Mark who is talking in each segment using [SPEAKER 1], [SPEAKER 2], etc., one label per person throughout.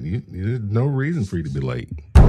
[SPEAKER 1] There's no reason for you to be late.
[SPEAKER 2] All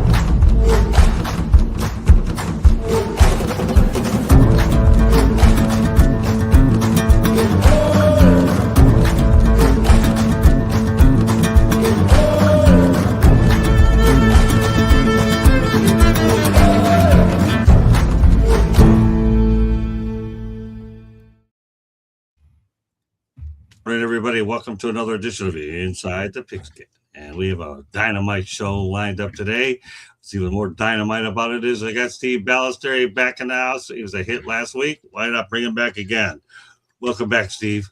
[SPEAKER 2] right, everybody, welcome to another edition of Inside the Pigskin. And we have a dynamite show lined up today. What's even more dynamite about it is I got Steve Ballesteri back in the house. He was a hit last week. Why not bring him back again? Welcome back, Steve.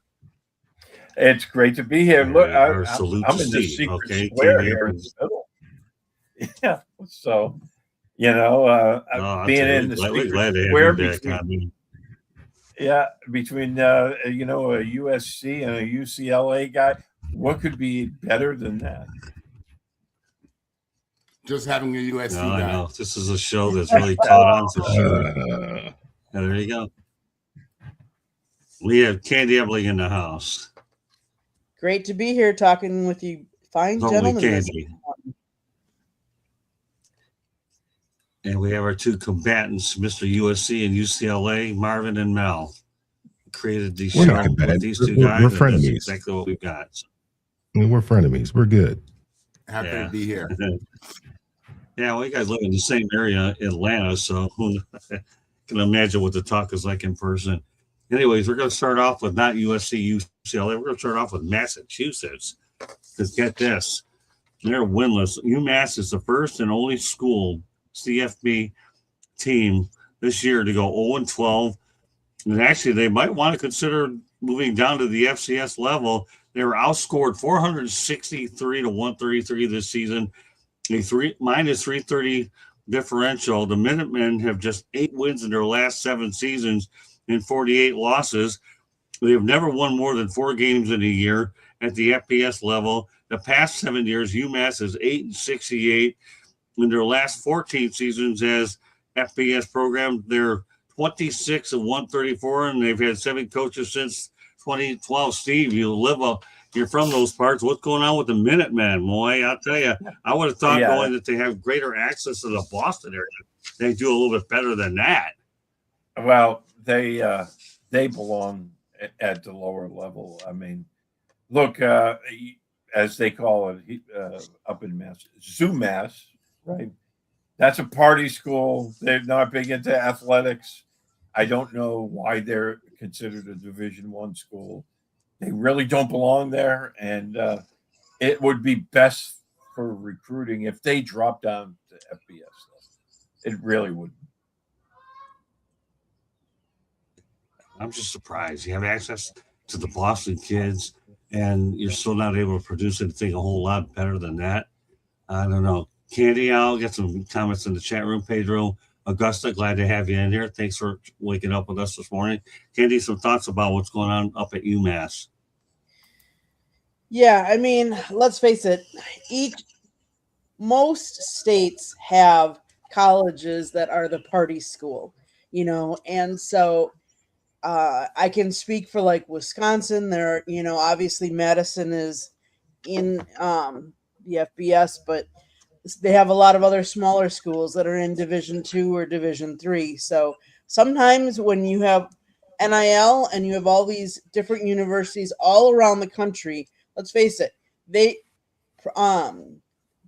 [SPEAKER 3] It's great to be here. Look, I'm in
[SPEAKER 2] Steve.
[SPEAKER 3] the secret square here in the middle. Yeah, so, being in the secret square between... Yeah, between a USC and a UCLA guy, what could be better than that?
[SPEAKER 4] Just having a USC guy.
[SPEAKER 2] I know. This is a show that's really caught on for sure. There you go. We have Candy Ebling in the house.
[SPEAKER 5] Great to be here talking with you fine gentlemen.
[SPEAKER 2] Candy. And we have our two combatants, Mr. USC and UCLA, Marvin and Mel. Created the show with these two guys.
[SPEAKER 1] We're frenemies.
[SPEAKER 2] That's exactly what we've got.
[SPEAKER 1] We're frenemies. We're good.
[SPEAKER 4] Happy to be here.
[SPEAKER 2] Yeah, well, you guys live in the same area, Atlanta, so who can imagine what the talk is like in person. Anyways, we're going to start off with not USC, UCLA. We're going to start off with Massachusetts. Because get this, they're winless. UMass is the first and only school CFB team this year to go 0-12. And actually, they might want to consider moving down to the FCS level. They were outscored 463 to 133 this season, a minus 330 differential. The Minutemen have just 8 wins in their last 7 seasons and 48 losses. They have never won more than 4 games in a year at the FBS level. The past 7 years, UMass is 8-68. In their last 14 seasons as FBS program, they're 26-134, and they've had 7 coaches since 2012. Steve, you're from those parts. What's going on with the Minutemen, boy? I'll tell you, I would have thought going that they have greater access to the Boston area. They do a little bit better than that.
[SPEAKER 3] Well, they belong at the lower level. I mean, look, as they call it up in Mass, ZooMass, right? That's a party school. They're not big into athletics. I don't know why they're considered a Division I school. They really don't belong there, and it would be best for recruiting if they drop down to FBS level. It really would.
[SPEAKER 2] I'm just surprised. You have access to the Boston kids, and you're still not able to produce anything a whole lot better than that. I don't know. Candy, I'll get some comments in the chat room. Pedro, Augusta, glad to have you in here. Thanks for waking up with us this morning. Candy, some thoughts about what's going on up at UMass?
[SPEAKER 5] Yeah, I mean, let's face it. Most states have colleges that are the party school, and so I can speak for like Wisconsin. There, obviously Madison is in the FBS, but they have a lot of other smaller schools that are in Division II or Division III. So sometimes when you have NIL and you have all these different universities all around the country, let's face it, they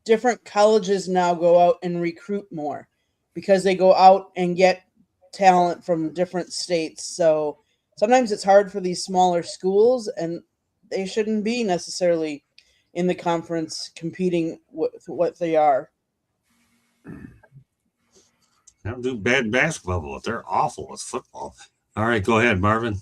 [SPEAKER 5] different colleges now go out and recruit more because they go out and get talent from different states. So sometimes it's hard for these smaller schools, and they shouldn't be necessarily in the conference competing with what they are.
[SPEAKER 2] They don't do bad basketball, but they're awful with football. All right, go ahead, Marvin.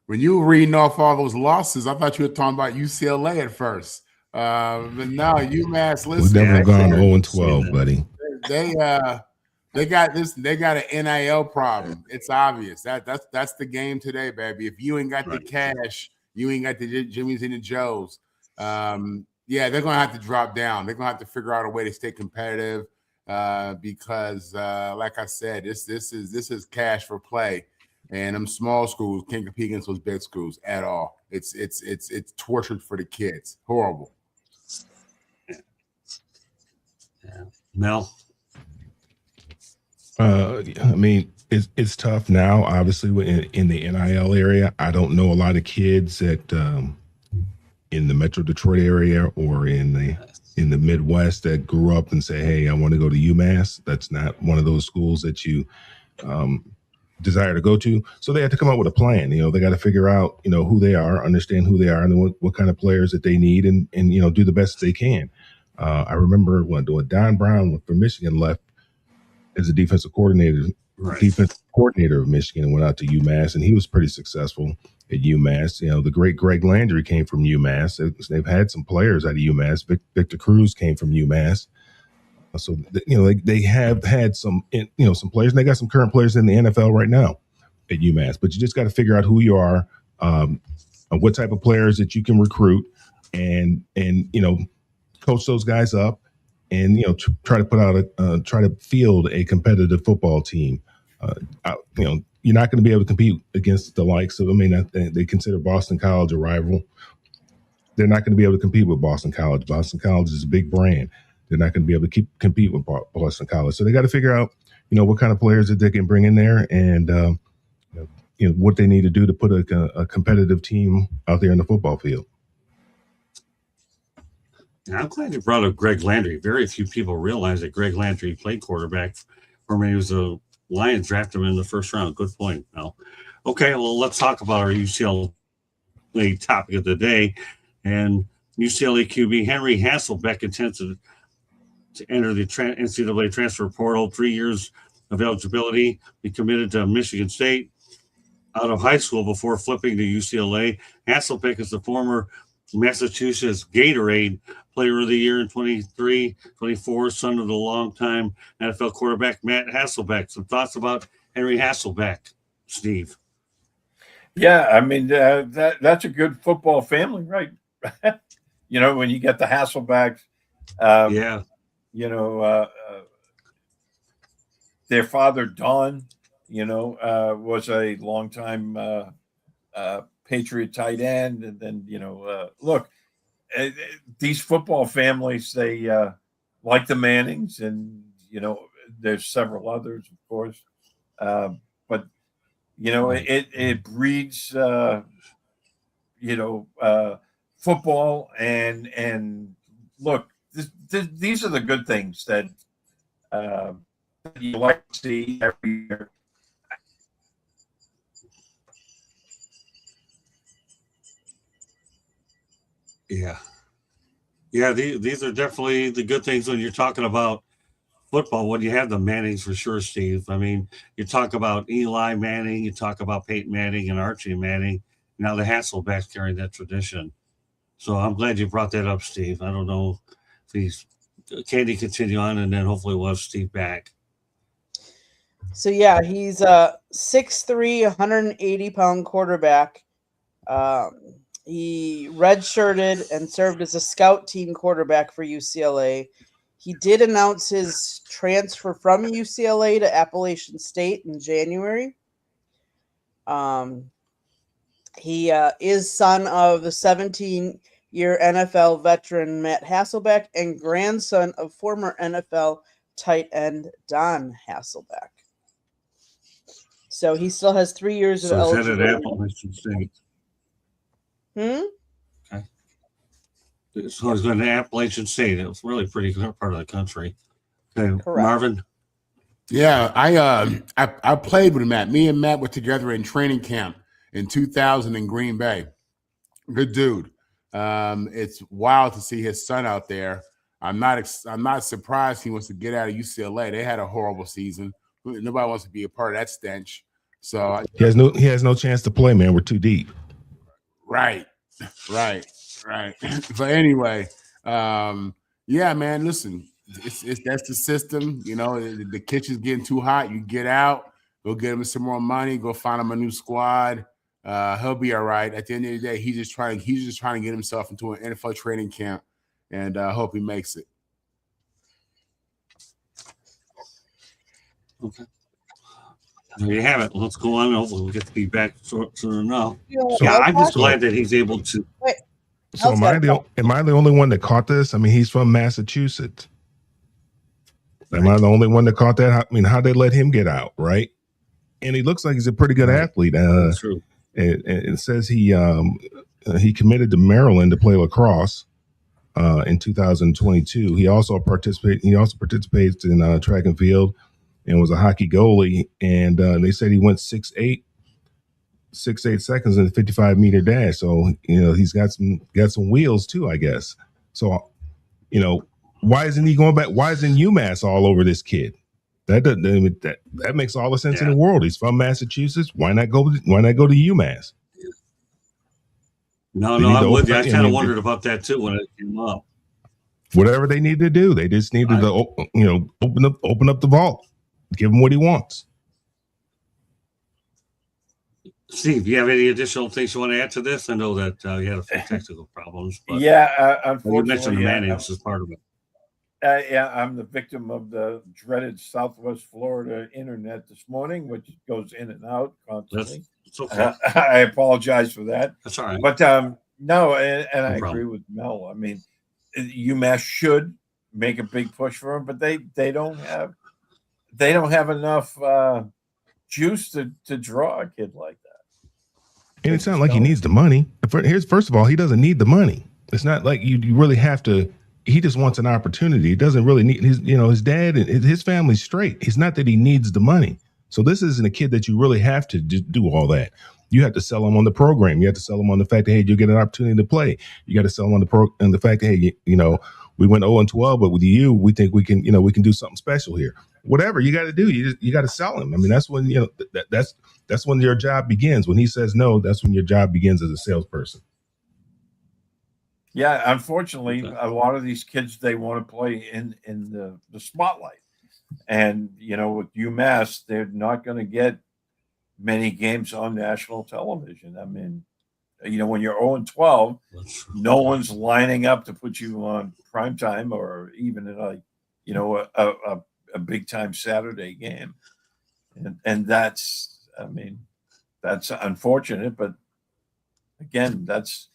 [SPEAKER 4] When you were reading off all those losses, I thought you were talking about UCLA at first. But now UMass, listen.
[SPEAKER 1] We've never gone 0-12, buddy.
[SPEAKER 4] They got this. They got an NIL problem. It's obvious. That's the game today, baby. If you ain't got the cash, you ain't got the Jimmys and the Joes. Yeah, they're gonna have to drop down. They're gonna have to figure out a way to stay competitive because, like I said, this is cash for play, and them small schools can't compete against those big schools at all. It's tortured for the kids. Horrible.
[SPEAKER 2] Mel.
[SPEAKER 1] I mean, it's tough now. Obviously, in the NIL area, I don't know a lot of kids that in the Metro Detroit area or in the Midwest that grew up and say, "Hey, I want to go to UMass." That's not one of those schools that you desire to go to. So they have to come up with a plan. They got to figure out who they are, understand who they are, and what kind of players that they need, and do the best they can. I remember when Don Brown from Michigan left as a defensive coordinator of Michigan and went out to UMass, and he was pretty successful at UMass. The great Greg Landry came from UMass. They've had some players out of UMass. Victor Cruz came from UMass. So they have had some some players, and they got some current players in the NFL right now at UMass. But you just got to figure out who you are, what type of players that you can recruit, and coach those guys up, and try to put out try to field a competitive football team. You're not going to be able to compete against the likes of. They consider Boston College a rival. They're not going to be able to compete with Boston College. Boston College is a big brand. They're not going to be able to compete with Boston College. So they got to figure out, what kind of players that they can bring in there, and what they need to do to put a competitive team out there in the football field.
[SPEAKER 2] I'm glad you brought up Greg Landry. Very few people realize that Greg Landry played quarterback for when he was a Lions, drafted him in the first round. Good point, Mel. Okay, well, let's talk about our UCLA topic of the day. And UCLA QB Henry Hasselbeck intends to enter the NCAA transfer portal, 3 years of eligibility, be committed to Michigan State out of high school before flipping to UCLA. Hasselbeck is the former Massachusetts Gatorade Player of the Year in 23-24, son of the longtime NFL quarterback Matt Hasselbeck. Some thoughts about Henry Hasselbeck, Steve?
[SPEAKER 3] Yeah, I mean, that's a good football family, right? When you get the Hasselbecks. Their father, Don, was a longtime Patriot tight end. And then, look, these football families, they like the Mannings, and, there's several others, of course. But, it breeds, football, and look, these are the good things that you like to see every year.
[SPEAKER 2] Yeah. These are definitely the good things when you're talking about football. When you have the Mannings, for sure, Steve. I mean, you talk about Eli Manning, you talk about Peyton Manning and Archie Manning. Now the Hasselbecks carrying that tradition. So I'm glad you brought that up, Steve. I don't know if can he continue on, and then hopefully we'll have Steve back.
[SPEAKER 5] So yeah, he's a 6'3", 180-pound quarterback. He redshirted and served as a scout team quarterback for UCLA. He did announce his transfer from UCLA to Appalachian State in January. He is son of the 17-year NFL veteran Matt Hasselbeck and grandson of former NFL tight end Don Hasselbeck. So he still has 3 years of eligibility.
[SPEAKER 2] At Appalachian State. Okay. So he's going to Appalachian State. It was really pretty good part of the country. Okay, correct. Marvin.
[SPEAKER 4] Yeah, I played with Matt. Me and Matt were together in training camp in 2000 in Green Bay. Good dude. It's wild to see his son out there. I'm not surprised he wants to get out of UCLA. They had a horrible season. Nobody wants to be a part of that stench. So
[SPEAKER 1] he has no chance to play, man. We're too deep.
[SPEAKER 4] Right. But anyway, yeah, man. Listen, that's the system. The kitchen's getting too hot. You get out, go get him some more money, go find him a new squad. He'll be all right. At the end of the day, he's just trying to get himself into an NFL training camp, and hope he makes it.
[SPEAKER 2] Okay. There you have it. Let's go on. Hopefully we'll get to be back soon enough. I'm just glad that he's able to.
[SPEAKER 5] Wait.
[SPEAKER 1] So am I the only one that caught this? I mean, he's from Massachusetts. Am I the only one that caught that? I mean, how'd they let him get out, right? And he looks like he's a pretty good athlete.
[SPEAKER 2] That's true.
[SPEAKER 1] It says he committed to Maryland to play lacrosse in 2022. He also participates in track and field and was a hockey goalie. And they said he went 6'8" seconds in the 55-meter dash. So he's got some wheels too, I guess. So why isn't he going back? Why isn't UMass all over this kid? That makes all the sense in the world. He's from Massachusetts. Why not go to UMass?
[SPEAKER 2] No, I'm with you. I kind of wondered about that too when it came up.
[SPEAKER 1] Whatever they need to do, they just needed to open up the vault, give him what he wants.
[SPEAKER 2] Steve, you have any additional things you want to add to this? I know that you had a few technical problems. But
[SPEAKER 3] unfortunately,
[SPEAKER 2] you mentioned the mayonnaise as part of it.
[SPEAKER 3] I'm the victim of the dreaded Southwest Florida internet this morning, which goes in and out constantly.
[SPEAKER 2] It's okay.
[SPEAKER 3] I apologize for that.
[SPEAKER 2] That's all right.
[SPEAKER 3] But no, and I agree with Mel. I mean, UMass should make a big push for him, but they don't have enough juice to draw a kid like that.
[SPEAKER 1] And it's not like he needs the money. First of all, he doesn't need the money. It's not like you really have to. He just wants an opportunity. He doesn't really need his dad and his family's straight. It's not that he needs the money. So this isn't a kid that you really have to do all that. You have to sell him on the program. You have to sell him on the fact that, hey, you'll get an opportunity to play. You got to sell him on the fact that, hey, we went 0-12, but with you, we think we can do something special here. Whatever you got to do, you got to sell him. I mean, that's when that's when your job begins. When he says no, that's when your job begins as a salesperson.
[SPEAKER 3] Yeah, unfortunately, a lot of these kids, they want to play in the spotlight. And, with UMass, they're not going to get many games on national television. I mean, when you're 0-12, no one's lining up to put you on primetime or even in a big time Saturday game. And that's unfortunate. But again, that's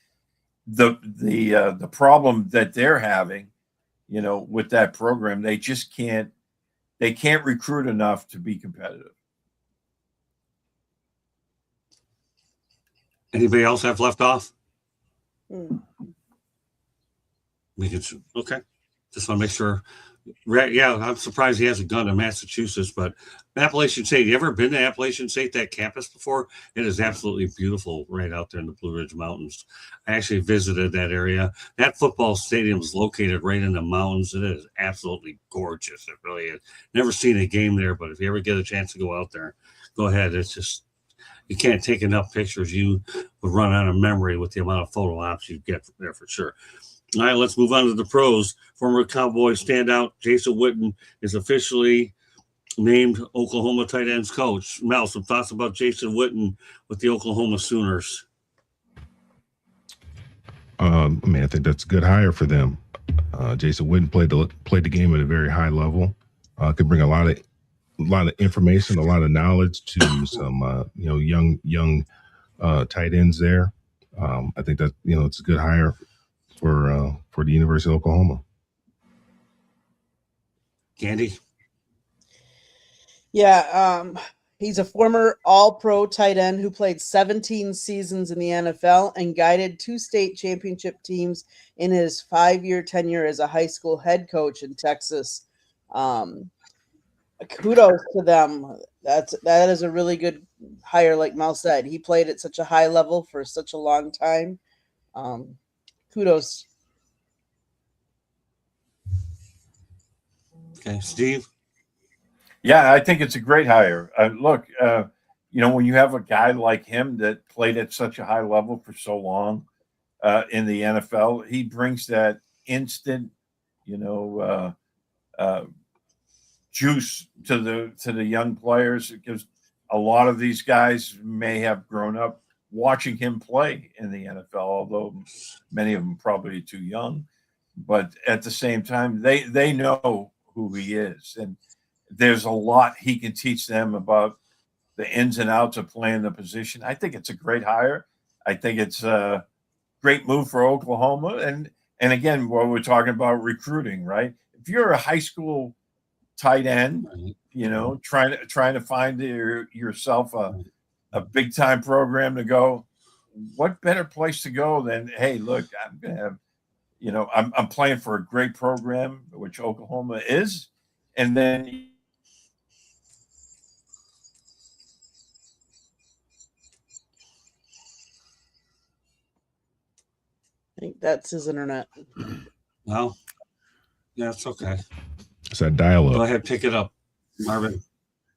[SPEAKER 3] the problem that they're having, with that program. They just can't recruit enough to be competitive.
[SPEAKER 2] Anybody else have left off?
[SPEAKER 5] Hmm.
[SPEAKER 2] Okay. Just want to make sure. Yeah, I'm surprised he hasn't gone to Massachusetts, but Appalachian State. You ever been to Appalachian State, that campus before? It is absolutely beautiful right out there in the Blue Ridge Mountains. I actually visited that area. That football stadium is located right in the mountains. It is absolutely gorgeous. It really is. Never seen a game there, but if you ever get a chance to go out there, go ahead. It's just, you can't take enough pictures. You would run out of memory with the amount of photo ops you get there for sure. All right, let's move on to the pros. Former Cowboys standout Jason Witten is officially named Oklahoma tight ends coach. Mel, some thoughts about Jason Witten with the Oklahoma Sooners?
[SPEAKER 1] I think that's a good hire for them. Jason Witten played the game at a very high level. Could bring a lot of information, a lot of knowledge to some young tight ends there. I think that it's a good hire for the University of Oklahoma.
[SPEAKER 2] Candy?
[SPEAKER 5] Yeah, he's a former all-pro tight end who played 17 seasons in the NFL and guided 2 state championship teams in his 5-year tenure as a high school head coach in Texas. Kudos to them. That is a really good hire, like Mel said. He played at such a high level for such a long time. Kudos.
[SPEAKER 2] Okay, Steve?
[SPEAKER 3] Yeah, I think it's a great hire. Look, when you have a guy like him that played at such a high level for so long in the NFL, he brings that instant, juice to the young players, because a lot of these guys may have grown up watching him play in the NFL, although many of them probably too young. But at the same time, they know who he is, and there's a lot he can teach them about the ins and outs of playing the position. I think it's a great hire. I think it's a great move for Oklahoma. And again, what we're talking about recruiting, right? If you're a high school tight end, trying to find yourself a big time program to go. What better place to go than, hey, look, I'm gonna have, I'm playing for a great program, which Oklahoma is, and then
[SPEAKER 5] I think that's his internet.
[SPEAKER 2] Well, yeah, it's okay.
[SPEAKER 1] It's that dial
[SPEAKER 2] Go
[SPEAKER 1] up.
[SPEAKER 2] ahead, pick it up, Marvin.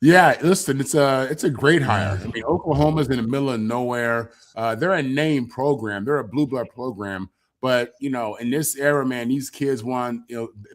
[SPEAKER 4] Yeah, listen, it's a great hire. I mean, Oklahoma's in the middle of nowhere. They're a name program. They're a blue blood program. But, in this era, man, these kids want,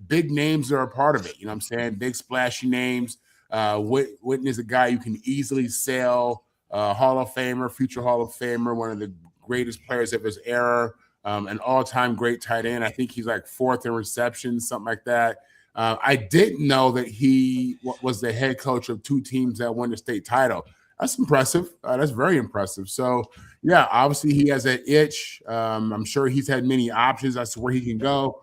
[SPEAKER 4] big names are a part of it. You know what I'm saying? Big splashy names. Witten is a guy you can easily sell, Hall of Famer, future Hall of Famer, one of the greatest players of his era, an all-time great tight end. I think he's like fourth in receptions, something like that. I didn't know that he was the head coach of two teams that won the state title. That's impressive. That's very impressive. So, yeah, obviously he has an itch. I'm sure he's had many options as to where he can go.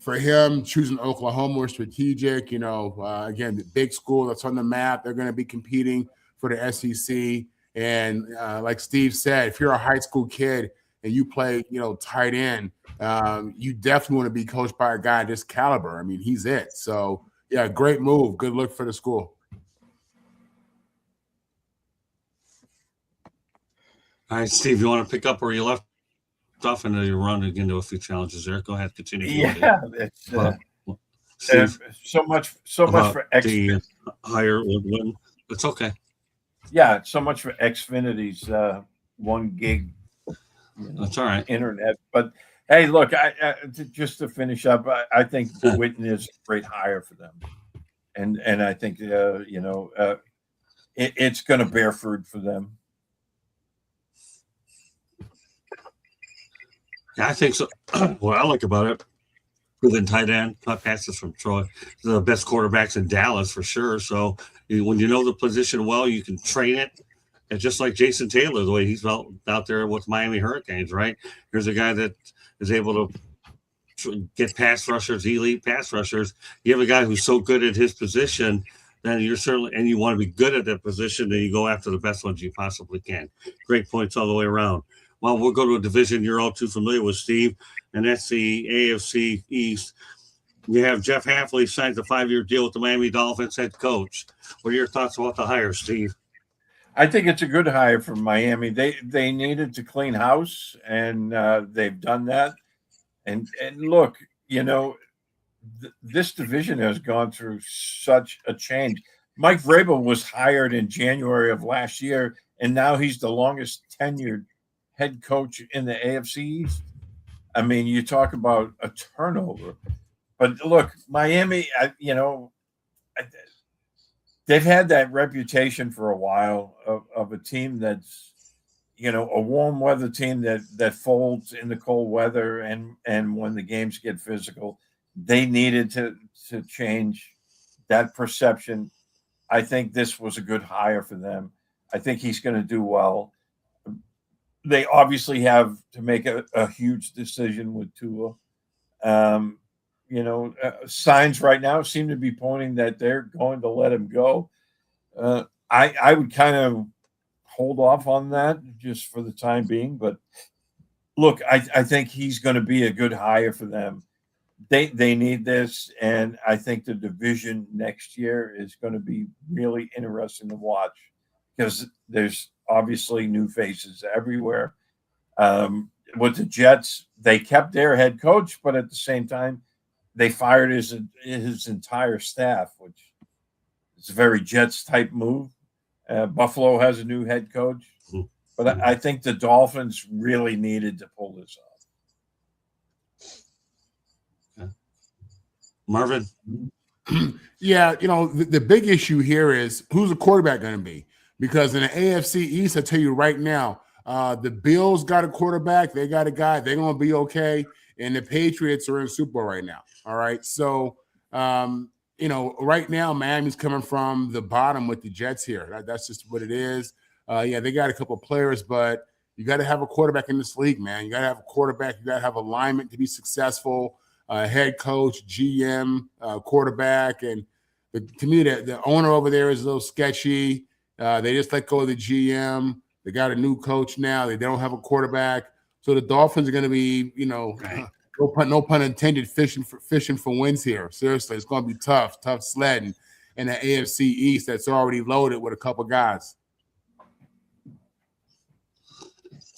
[SPEAKER 4] For him, choosing Oklahoma was strategic. Again, the big school that's on the map. They're going to be competing for the SEC. And like Steve said, if you're a high school kid and you play, tight end, you definitely want to be coached by a guy this caliber. I mean, he's it. So, yeah, great move. Good look for the school.
[SPEAKER 2] All right, Steve, you want to pick up where you left off? And you're running into a few challenges there. Go ahead, continue.
[SPEAKER 3] Yeah, it's
[SPEAKER 2] Steve,
[SPEAKER 3] so much for
[SPEAKER 2] the higher win. It's okay.
[SPEAKER 3] Yeah, so much for Xfinity's 1 gig.
[SPEAKER 2] That's all right.
[SPEAKER 3] Internet, but hey, look, I just to finish up, I think Witten is a great hire for them, and I think it's going to bear fruit for them.
[SPEAKER 2] Yeah, I think so. What I like about it, within tight end, cut passes from Troy, the best quarterbacks in Dallas for sure. So when you know the position well, you can train it. And just like Jason Taylor, the way he's out there with Miami Hurricanes, right? Here's a guy that is able to get pass rushers, elite pass rushers. You have a guy who's so good at his position, then you're certainly, and you want to be good at that position, then you go after the best ones you possibly can. Great points all the way around. Well, we'll go to a division you're all too familiar with, Steve, and that's the AFC East. You have Jeff Hafley signed a 5-year deal with the Miami Dolphins head coach. What are your thoughts about the hire, Steve?
[SPEAKER 3] I think it's a good hire for Miami. They needed to clean house, and they've done that. And look, this division has gone through such a change. Mike Vrabel was hired in January of last year, and now he's the longest tenured head coach in the AFC East. I mean, you talk about a turnover. But look, Miami, they've had that reputation for a while of a team that's, a warm weather team that folds in the cold weather, and when the games get physical, they needed to change that perception. I think this was a good hire for them. I think he's going to do well. They obviously have to make a huge decision with Tua. Signs right now seem to be pointing that they're going to let him go. I would kind of hold off on that just for the time being. But look, I think he's going to be a good hire for them. They need this, and I think the division next year is going to be really interesting to watch because there's obviously new faces everywhere. With the Jets, they kept their head coach, but at the same time, they fired his entire staff, which is a very Jets type move. Buffalo has a new head coach, but I think the Dolphins really needed to pull this off.
[SPEAKER 2] Marvin?
[SPEAKER 4] Yeah, the big issue here is who's the quarterback going to be? Because in the AFC East, I tell you right now, the Bills got a quarterback. They got a guy. They're going to be okay. And the Patriots are in Super Bowl right now. All right. So, right now, Miami's coming from the bottom with the Jets here. That's just what it is. They got a couple of players, but you got to have a quarterback in this league, man. You got to have a quarterback. You got to have alignment to be successful. Head coach, GM, quarterback, and to me, the owner over there is a little sketchy. They just let go of the GM. They got a new coach now. They don't have a quarterback. So the Dolphins are going to be,
[SPEAKER 2] Right.
[SPEAKER 4] no pun intended, fishing for wins here. Seriously, it's going to be tough sledding in the AFC East that's already loaded with a couple guys.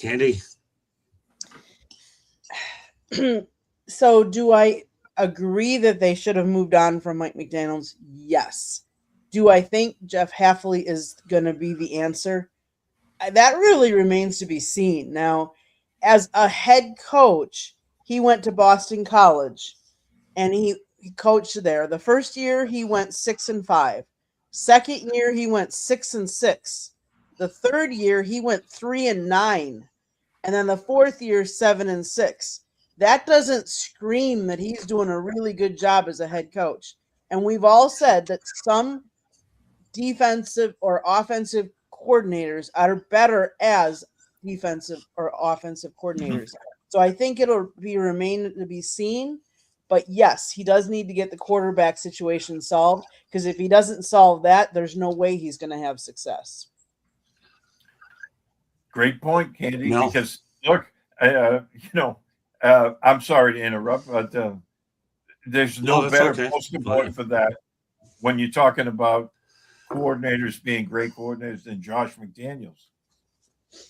[SPEAKER 2] Candy.
[SPEAKER 5] So do I agree that they should have moved on from Mike McDaniels? Yes. Do I think Jeff Hafley is going to be the answer? That really remains to be seen. Now, as a head coach, he went to Boston College and he coached there. The first year he went 6-5. Second year he went 6-6. The third year he went 3-9. And then the fourth year 7-6. That doesn't scream that he's doing a really good job as a head coach. And we've all said that some defensive or offensive coordinators are better as defensive or offensive coordinators. So I think it'll remain to be seen. But yes, he does need to get the quarterback situation solved, because if he doesn't solve that, there's no way he's going to have success.
[SPEAKER 3] Great point, Candy.
[SPEAKER 2] No.
[SPEAKER 3] Because look, I'm sorry to interrupt, but there's no
[SPEAKER 2] that's
[SPEAKER 3] better
[SPEAKER 2] okay.
[SPEAKER 3] poster
[SPEAKER 2] Go
[SPEAKER 3] boy
[SPEAKER 2] ahead.
[SPEAKER 3] for that when you're talking about coordinators being great coordinators than Josh McDaniels.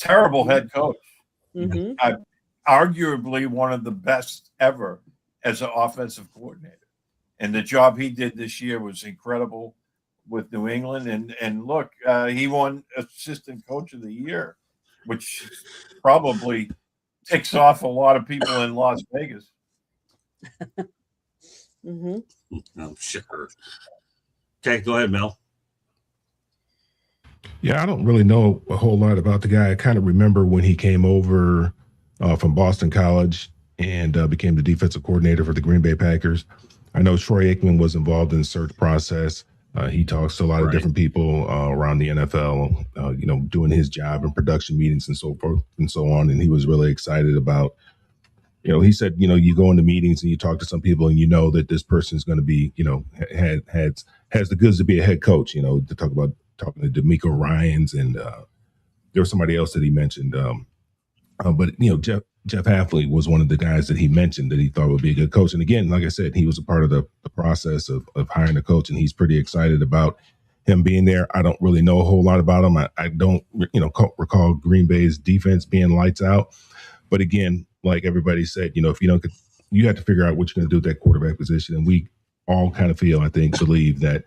[SPEAKER 3] Terrible head coach.
[SPEAKER 5] Mm-hmm.
[SPEAKER 3] Arguably one of the best ever as an offensive coordinator. And the job he did this year was incredible with New England. And look, he won assistant coach of the year, which probably ticks off a lot of people in Las Vegas.
[SPEAKER 5] Mm-hmm.
[SPEAKER 2] I'm sure. Okay, go ahead, Mel.
[SPEAKER 1] Yeah, I don't really know a whole lot about the guy. I kind of remember when he came over from Boston College and became the defensive coordinator for the Green Bay Packers. I know Troy Aikman was involved in the search process. He talks to a lot of different people around the NFL, doing his job in production meetings and so forth and so on. And he was really excited about, he said, you go into meetings and you talk to some people and you know that this person is going to be, has the goods to be a head coach, to talking to D'Amico Ryans and there was somebody else that he mentioned. But Jeff Hafley was one of the guys that he mentioned that he thought would be a good coach. And again, like I said, he was a part of the process of hiring a coach, and he's pretty excited about him being there. I don't really know a whole lot about him. I don't, recall Green Bay's defense being lights out. But again, like everybody said, if you don't, you have to figure out what you're going to do with that quarterback position. And we all kind of believe that,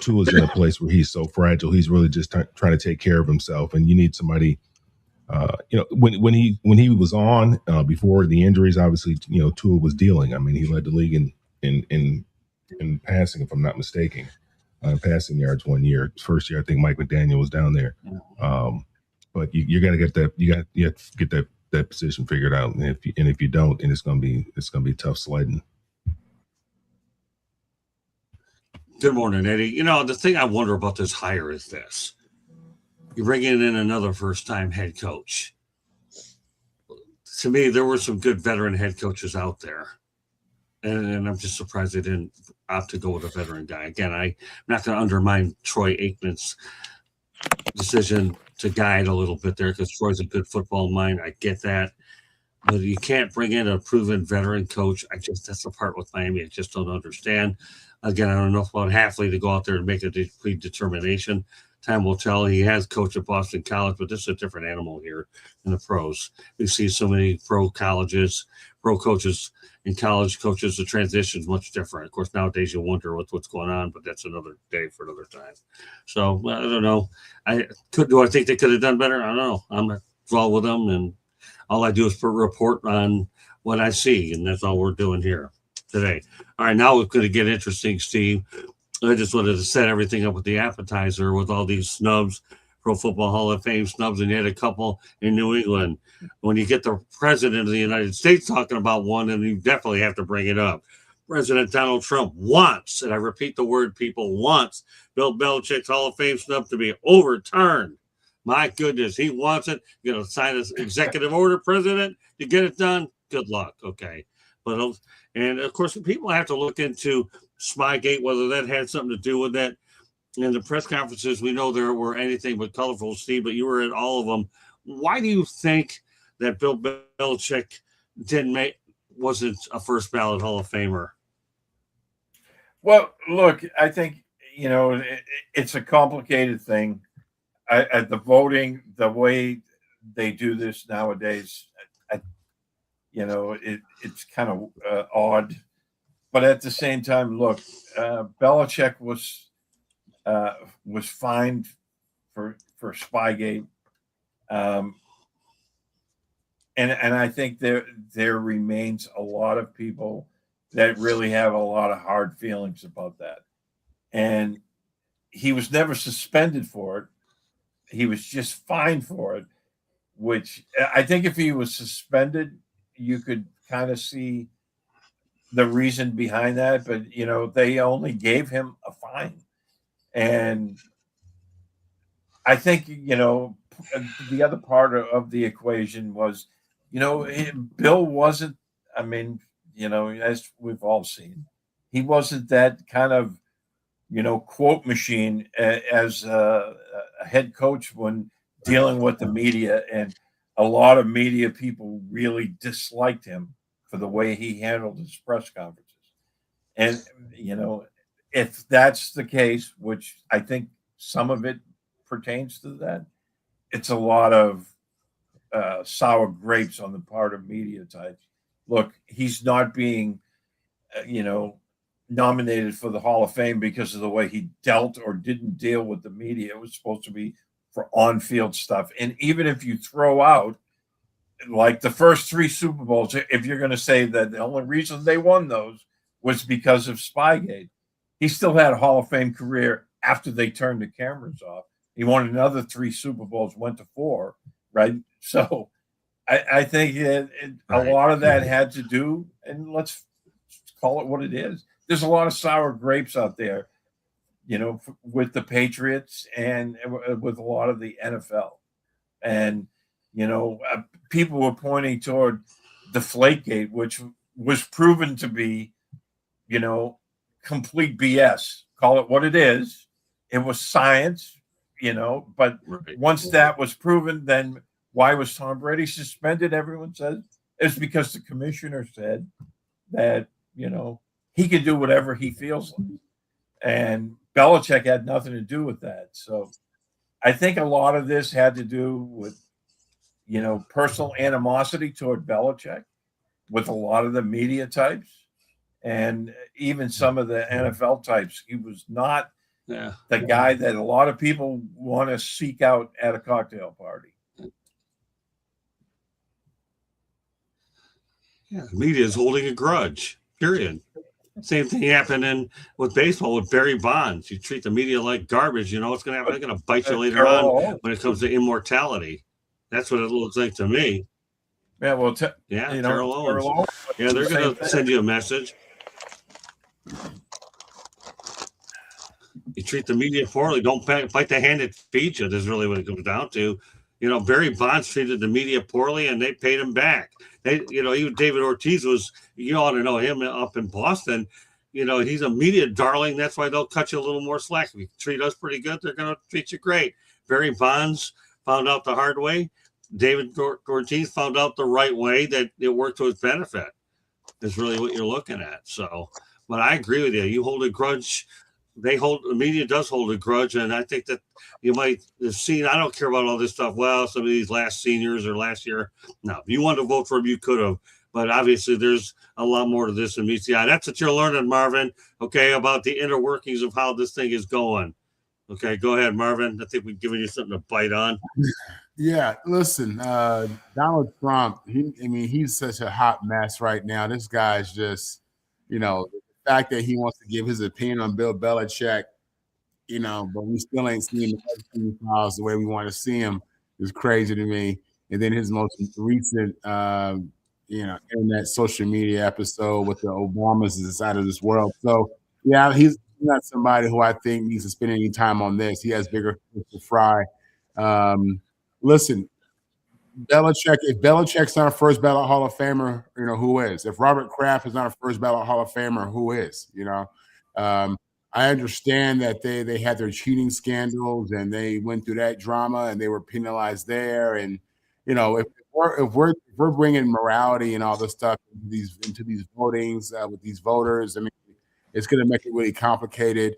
[SPEAKER 1] Tua's in a place where he's so fragile. He's really just trying to take care of himself. And you need somebody, when he was on before the injuries, obviously, Tua was dealing. I mean, he led the league in passing, if I'm not mistaken, passing yards one year. First year, I think Mike McDaniel was down there. But you got to get that. You have to get that position figured out. And if you don't, then it's gonna be tough sledding.
[SPEAKER 2] Good morning, Eddie. The thing I wonder about this hire is this. You're bringing in another first-time head coach. To me, there were some good veteran head coaches out there. And I'm just surprised they didn't opt to go with a veteran guy. Again, I'm not going to undermine Troy Aikman's decision to guide a little bit there, because Troy's a good football mind. I get that. But you can't bring in a proven veteran coach. That's the part with Miami I just don't understand. Again, I don't know about Hafley to go out there and make a predetermination. Time will tell. He has coached at Boston College, but this is a different animal here in the pros. We see so many pro coaches and college coaches. The transition is much different. Of course, nowadays you wonder what's going on, but that's another day for another time. So I don't know. Do I think they could have done better? I don't know. I'm not involved with them, and all I do is report on what I see, and that's all we're doing here today. All right, now we're going to get interesting, Steve. I just wanted to set everything up with the appetizer with all these snubs, Pro Football Hall of Fame snubs, and you had a couple in New England. When you get the president of the United States talking about one, then you definitely have to bring it up. President Donald Trump wants, and I repeat the word, people, wants Bill Belichick's Hall of Fame snub to be overturned. My goodness, he wants it. You're going to sign this executive order, President, to get it done? Good luck, okay. And, of course, people have to look into Spygate, whether that had something to do with that. In the press conferences, we know there were anything but colorful, Steve, but you were at all of them. Why do you think that Bill Belichick wasn't a first ballot Hall of Famer?
[SPEAKER 3] Well, look, I think, it's a complicated thing. At the voting, the way they do this nowadays, it's kind of odd. But at the same time, look, Belichick was fined for Spygate, and I think there remains a lot of people that really have a lot of hard feelings about that. And he was never suspended for it. He was just fined for it, which I think if he was suspended, you could kind of see the reason behind that. But, they only gave him a fine. And I think, the other part of the equation was, Bill wasn't, as we've all seen, he wasn't that kind of, quote machine as a head coach when dealing with the media. And a lot of media people really disliked him for the way he handled his press conferences. And, if that's the case, which I think some of it pertains to that, it's a lot of sour grapes on the part of media types. Look, he's not being, nominated for the Hall of Fame because of the way he dealt or didn't deal with the media. It was supposed to be for on-field stuff. And even if you throw out, like the first 3 Super Bowls, if you're going to say that the only reason they won those was because of Spygate, he still had a Hall of Fame career after they turned the cameras off. He won another 3 Super Bowls, went to 4, right? So I think a lot of that had to do, and let's call it what it is. There's a lot of sour grapes out there, with the Patriots and with a lot of the NFL. And, people were pointing toward Deflategate, which was proven to be, complete BS. Call it what it is. It was science, but once that was proven, then why was Tom Brady suspended? Everyone says it's because the commissioner said that, he can do whatever he feels like. And Belichick had nothing to do with that. So I think a lot of this had to do with, personal animosity toward Belichick with a lot of the media types and even some of the NFL types. He was not the guy that a lot of people want to seek out at a cocktail party.
[SPEAKER 2] Yeah, the media is holding a grudge, period. Same thing happening with baseball with Barry Bonds. You treat the media like garbage, it's going to happen. They're going to bite you later on when it comes to immortality. That's what it looks like to me.
[SPEAKER 3] Yeah, well,
[SPEAKER 2] Terrell Owens. Yeah, they're going to send you a message. You treat the media poorly. Don't bite the hand that feeds you. That's really what it comes down to. Barry Bonds treated the media poorly, and they paid him back. Even David Ortiz was, you ought to know him up in Boston. He's a media darling. That's why they'll cut you a little more slack. If you treat us pretty good, they're going to treat you great. Barry Bonds found out the hard way. David Ortiz found out the right way that it worked to his benefit. Is really what you're looking at. So, but I agree with you. You hold a grudge. The media does hold a grudge, and I think that you might have seen. I don't care about all this stuff. Well, some of these last seniors or last year. No, if you wanted to vote for him, you could have. But obviously, there's a lot more to this than meets the eye. That's what you're learning, Marvin. Okay, about the inner workings of how this thing is going. Okay, go ahead, Marvin. I think we've given you something to bite on.
[SPEAKER 4] Yeah, listen, Donald Trump. He's such a hot mess right now. This guy's just, the fact that he wants to give his opinion on Bill Belichick, but we still ain't seeing the files the way we want to see him is crazy to me. And then his most recent, internet social media episode with the Obamas is out of this world. So yeah, he's not somebody who I think needs to spend any time on this. He has bigger fish to fry. Listen, Belichick. If Belichick's not a first ballot Hall of Famer, who is? If Robert Kraft is not a first ballot Hall of Famer, who is? I understand that they had their cheating scandals and they went through that drama and they were penalized there. And if we're bringing morality and all this stuff into these votings with these voters, I mean, it's going to make it really complicated.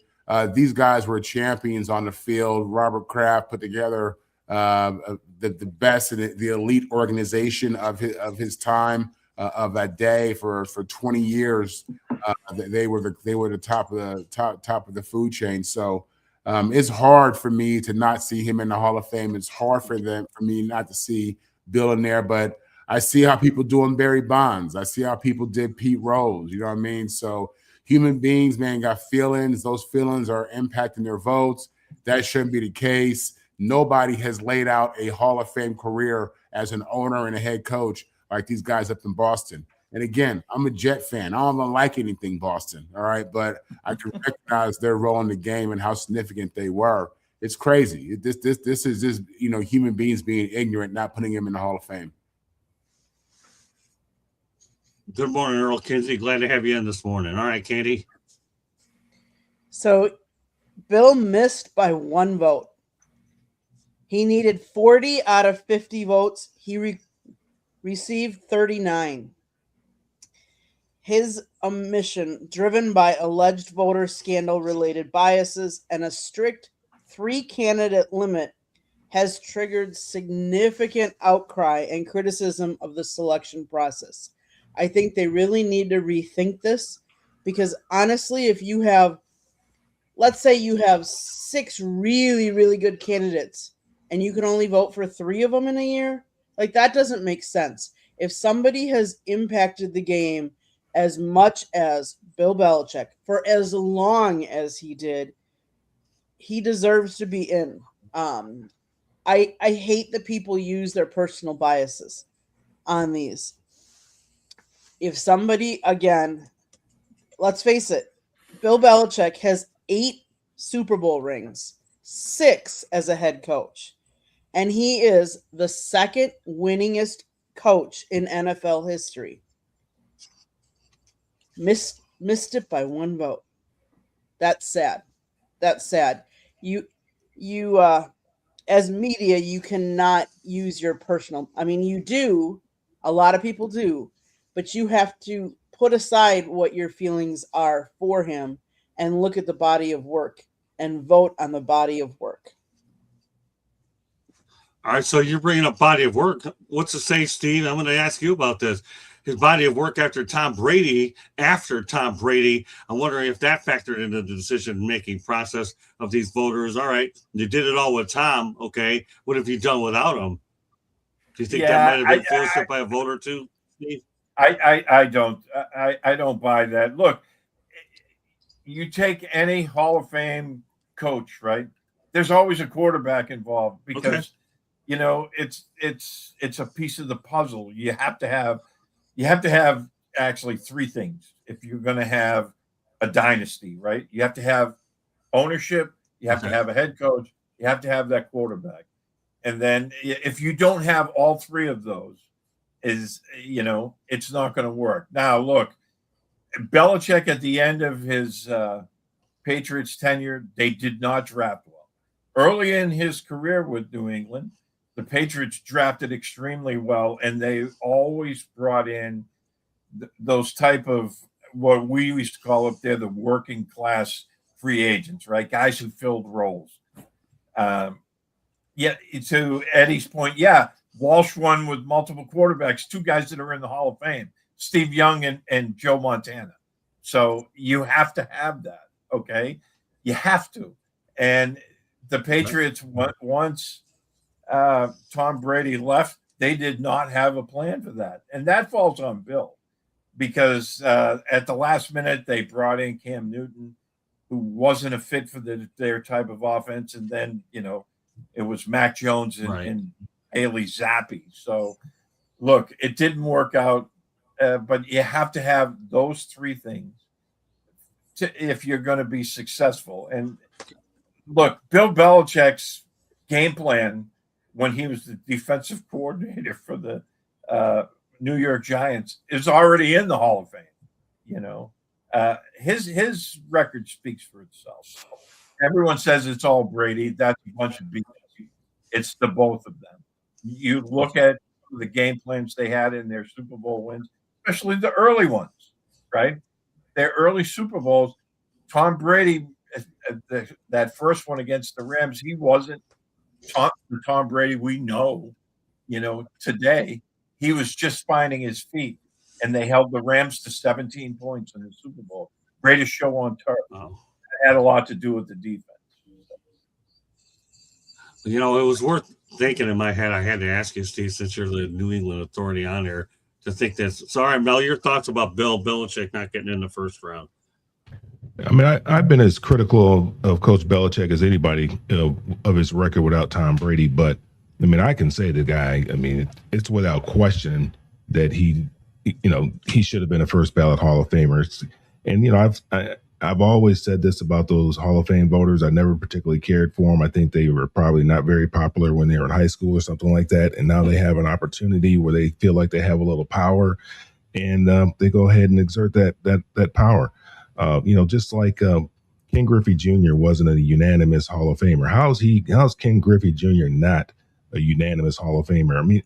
[SPEAKER 4] These guys were champions on the field. Robert Kraft put together the best and the elite organization of his time of that day for 20 years. They were the top of the food chain. So it's hard for me to not see him in the Hall of Fame. It's hard for me not to see Bill in there. But I see how people doing Barry Bonds. I see how people did Pete Rose. You know what I mean? So human beings, man, got feelings. Those feelings are impacting their votes. That shouldn't be the case. Nobody has laid out a Hall of Fame career as an owner and a head coach like these guys up in Boston. And again, I'm a Jet fan. I don't even like anything Boston, all right? But I can recognize their role in the game and how significant they were. It's crazy. This is just, human beings being ignorant, not putting him in the Hall of Fame.
[SPEAKER 2] Good morning, Earl Kinsey. Glad to have you in this morning. All right, Candy.
[SPEAKER 5] So Bill missed by 1 vote. He needed 40 out of 50 votes. He received 39. His omission, driven by alleged voter scandal-related biases and a strict 3-candidate limit, has triggered significant outcry and criticism of the selection process. I think they really need to rethink this because honestly, if you have, let's say you have 6 really, really good candidates and you can only vote for 3 of them in a year, like that doesn't make sense. If somebody has impacted the game as much as Bill Belichick for as long as he did, he deserves to be in. I hate that people use their personal biases on these. If somebody, again, let's face it, Bill Belichick has 8 Super Bowl rings, 6 as a head coach, and he is the second winningest coach in NFL history. Missed it by 1 vote. That's sad. That's sad. You as media, you cannot use your personal. I mean, you do. A lot of people do, but you have to put aside what your feelings are for him and look at the body of work and vote on the body of work.
[SPEAKER 2] All right, so you're bringing up body of work. What's to say, Steve? I'm going to ask you about this. His body of work after Tom Brady. I'm wondering if that factored into the decision-making process of these voters. All right, you did it all with Tom. Okay, what have you done without him? Do you think that might have been influenced by a voter too, Steve?
[SPEAKER 3] I don't buy that. Look, you take any Hall of Fame coach, right? There's always a quarterback involved because it's a piece of the puzzle. You have to have actually 3 things if you're going to have a dynasty, right? You have to have ownership, you have to have a head coach, you have to have that quarterback. And then if you don't have all 3 of those, it's not going to work. Now, look, Belichick at the end of his Patriots tenure, they did not draft well. Early in his career with New England, the Patriots drafted extremely well, and they always brought in those type of what we used to call up there the working class free agents, right? Guys who filled roles. To Eddie's point, Walsh won with multiple quarterbacks, 2 guys that are in the Hall of Fame, Steve Young and Joe Montana. So you have to have that, okay? You have to. And the Patriots, once Tom Brady left, they did not have a plan for that. And that falls on Bill because at the last minute, they brought in Cam Newton, who wasn't a fit for their type of offense. And then, it was Mac Jones and Haley Zappi. So, look, it didn't work out, but you have to have those 3 things if you're going to be successful. And look, Bill Belichick's game plan when he was the defensive coordinator for the New York Giants is already in the Hall of Fame. His record speaks for itself. Everyone says it's all Brady. That's a bunch of BS. It's the both of them. You look at the game plans they had in their Super Bowl wins, especially the early ones, right? Their early Super Bowls, Tom Brady, that first one against the Rams, he wasn't the Tom Brady we know, today. He was just finding his feet, and they held the Rams to 17 points in the Super Bowl. Greatest show on turf.
[SPEAKER 2] Wow.
[SPEAKER 3] It had a lot to do with the defense.
[SPEAKER 2] It was worth thinking in my head. I had to ask you, Steve, since you're the New England authority on there, to think this. So, all right, Mel, your thoughts about Bill Belichick not getting in the first round?
[SPEAKER 1] I mean, I've been as critical of Coach Belichick as anybody of his record without Tom Brady. But, I mean, I can say the guy, I mean, it's without question that he should have been a first ballot Hall of Famer. And, I've always said this about those Hall of Fame voters. I never particularly cared for them. I think they were probably not very popular when they were in high school or something like that. And now they have an opportunity where they feel like they have a little power, and they go ahead and exert that power. Just like Ken Griffey Jr. wasn't a unanimous Hall of Famer. How's Ken Griffey Jr. not a unanimous Hall of Famer? I mean,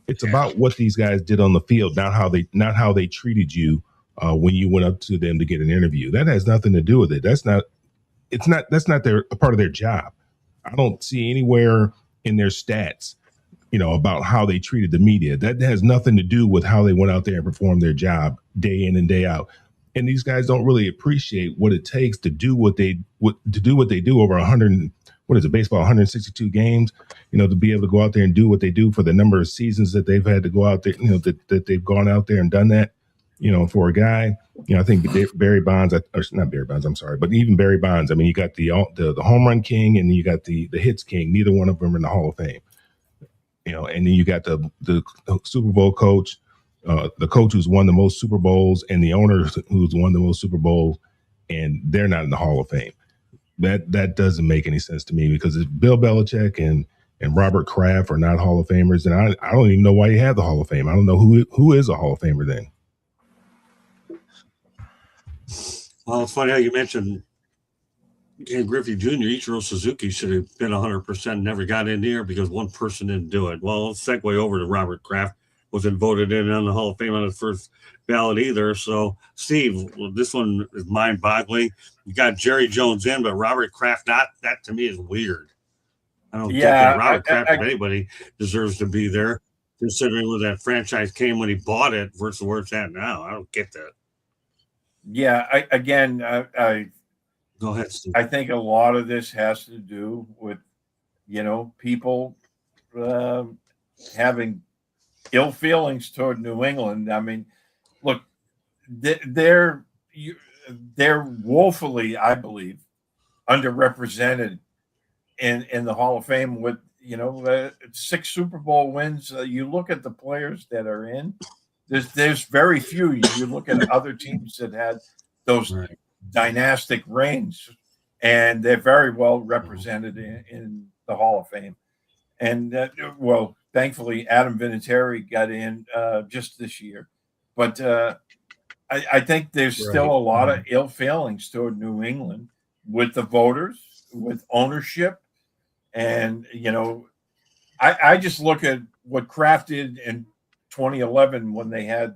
[SPEAKER 1] it's about what these guys did on the field, not how they treated you when you went up to them to get an interview. That has nothing to do with it. That's not a part of their job. I don't see anywhere in their stats, about how they treated the media. That has nothing to do with how they went out there and performed their job day in and day out. And these guys don't really appreciate what it takes to do what they do over 100. What is it, baseball? 162 games. To be able to go out there and do what they do for the number of seasons that they've had to go out there. That they've gone out there and done that. For a guy, I think Barry Bonds, or not Barry Bonds, I'm sorry, but even Barry Bonds. I mean, you got the home run king and you got the hits king. Neither one of them are in the Hall of Fame. And then you got the Super Bowl coach. The coach who's won the most Super Bowls, and the owner who's won the most Super Bowls, and they're not in the Hall of Fame. That doesn't make any sense to me, because if Bill Belichick and Robert Kraft are not Hall of Famers, then I don't even know why you have the Hall of Fame. I don't know who is a Hall of Famer then.
[SPEAKER 2] Well, it's funny how you mentioned Ken Griffey Jr. Ichiro Suzuki should have been 100%, never got in there because one person didn't do it. Well, let's segue over to Robert Kraft. Wasn't voted in on the Hall of Fame on his first ballot either. So, Steve, this one is mind-boggling. You got Jerry Jones in, but Robert Kraft not. That to me is weird. I don't think that Robert Kraft, if anybody, deserves to be there, considering where that franchise came when he bought it versus where it's at now. I don't get that.
[SPEAKER 3] Yeah, I
[SPEAKER 2] Go ahead, Steve.
[SPEAKER 3] I think a lot of this has to do with, people having ill feelings toward New England. I mean, look, they're woefully, I believe, underrepresented in the Hall of Fame with 6 Super Bowl wins. You look at the players that are in. There's very few. You look at other teams that had those dynastic reigns, and they're very well represented in the Hall of Fame. And thankfully, Adam Vinatieri got in just this year. But I think there's still a lot of ill feelings toward New England with the voters, with ownership. And, I just look at what Kraft did in 2011 when they had,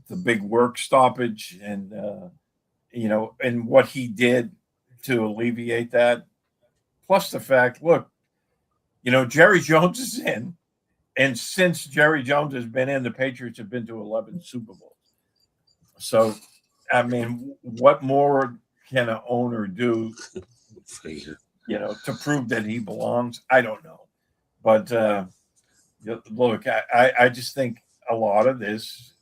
[SPEAKER 3] the big work stoppage and, and what he did to alleviate that. Plus the fact, look, Jerry Jones is in. And since Jerry Jones has been in, the Patriots have been to 11 Super Bowls. So, I mean, what more can an owner do, to prove that he belongs? I don't know. But look, I just think a lot of this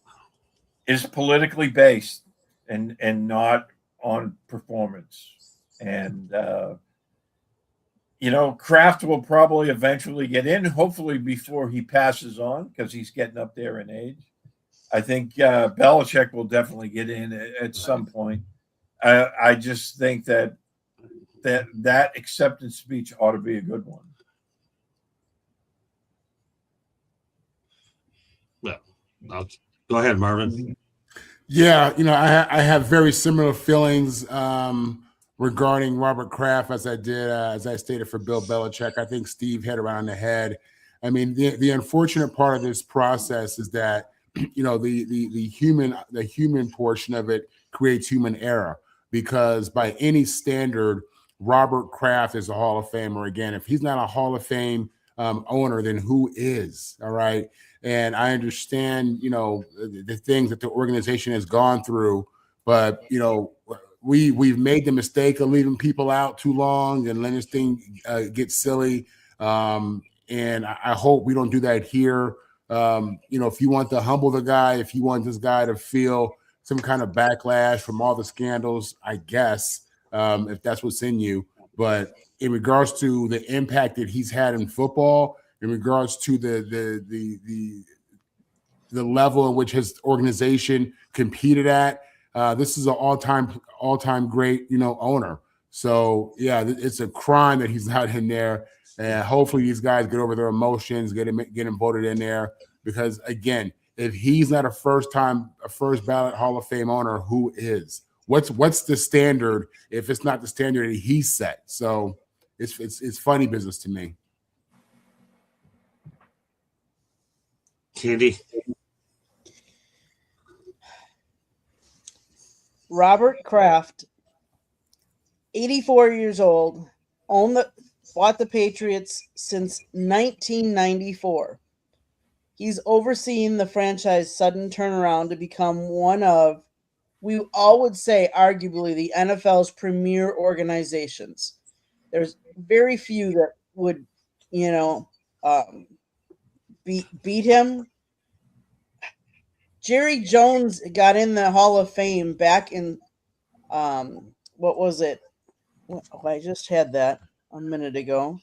[SPEAKER 3] is politically based and not on performance. And, Kraft will probably eventually get in, hopefully before he passes on, because he's getting up there in age. I think Belichick will definitely get in at some point. I just think that acceptance speech ought to be a good one.
[SPEAKER 2] Yeah. Go ahead, Marvin.
[SPEAKER 4] Yeah, I have very similar feelings regarding Robert Kraft as I stated for Bill Belichick. I think Steve hit around the head. I mean, the unfortunate part of this process is that the human portion of it creates human error, because by any standard, Robert Kraft is a Hall of Famer. Again, if he's not a Hall of Fame owner, then who is? All right. And I understand, the things that the organization has gone through, but we've made the mistake of leaving people out too long and letting this thing get silly. And I hope we don't do that here. If you want to humble the guy, if you want this guy to feel some kind of backlash from all the scandals, I guess, if that's what's in you. But in regards to the impact that he's had in football, in regards to the level in which his organization competed at, this is an all-time great, owner. So yeah, it's a crime that he's not in there. And hopefully these guys get over their emotions, get him voted in there. Because again, if he's not a first ballot Hall of Fame owner, who is? What's the standard if it's not the standard that he set? So it's funny business to me.
[SPEAKER 2] Candy.
[SPEAKER 5] Robert Kraft, 84 years old, bought the Patriots since 1994. He's overseen the franchise's sudden turnaround to become one of, we all would say, arguably the NFL's premier organizations. There's very few that would, beat him. Jerry Jones got in the Hall of Fame back in, what was it? I just had that a minute ago.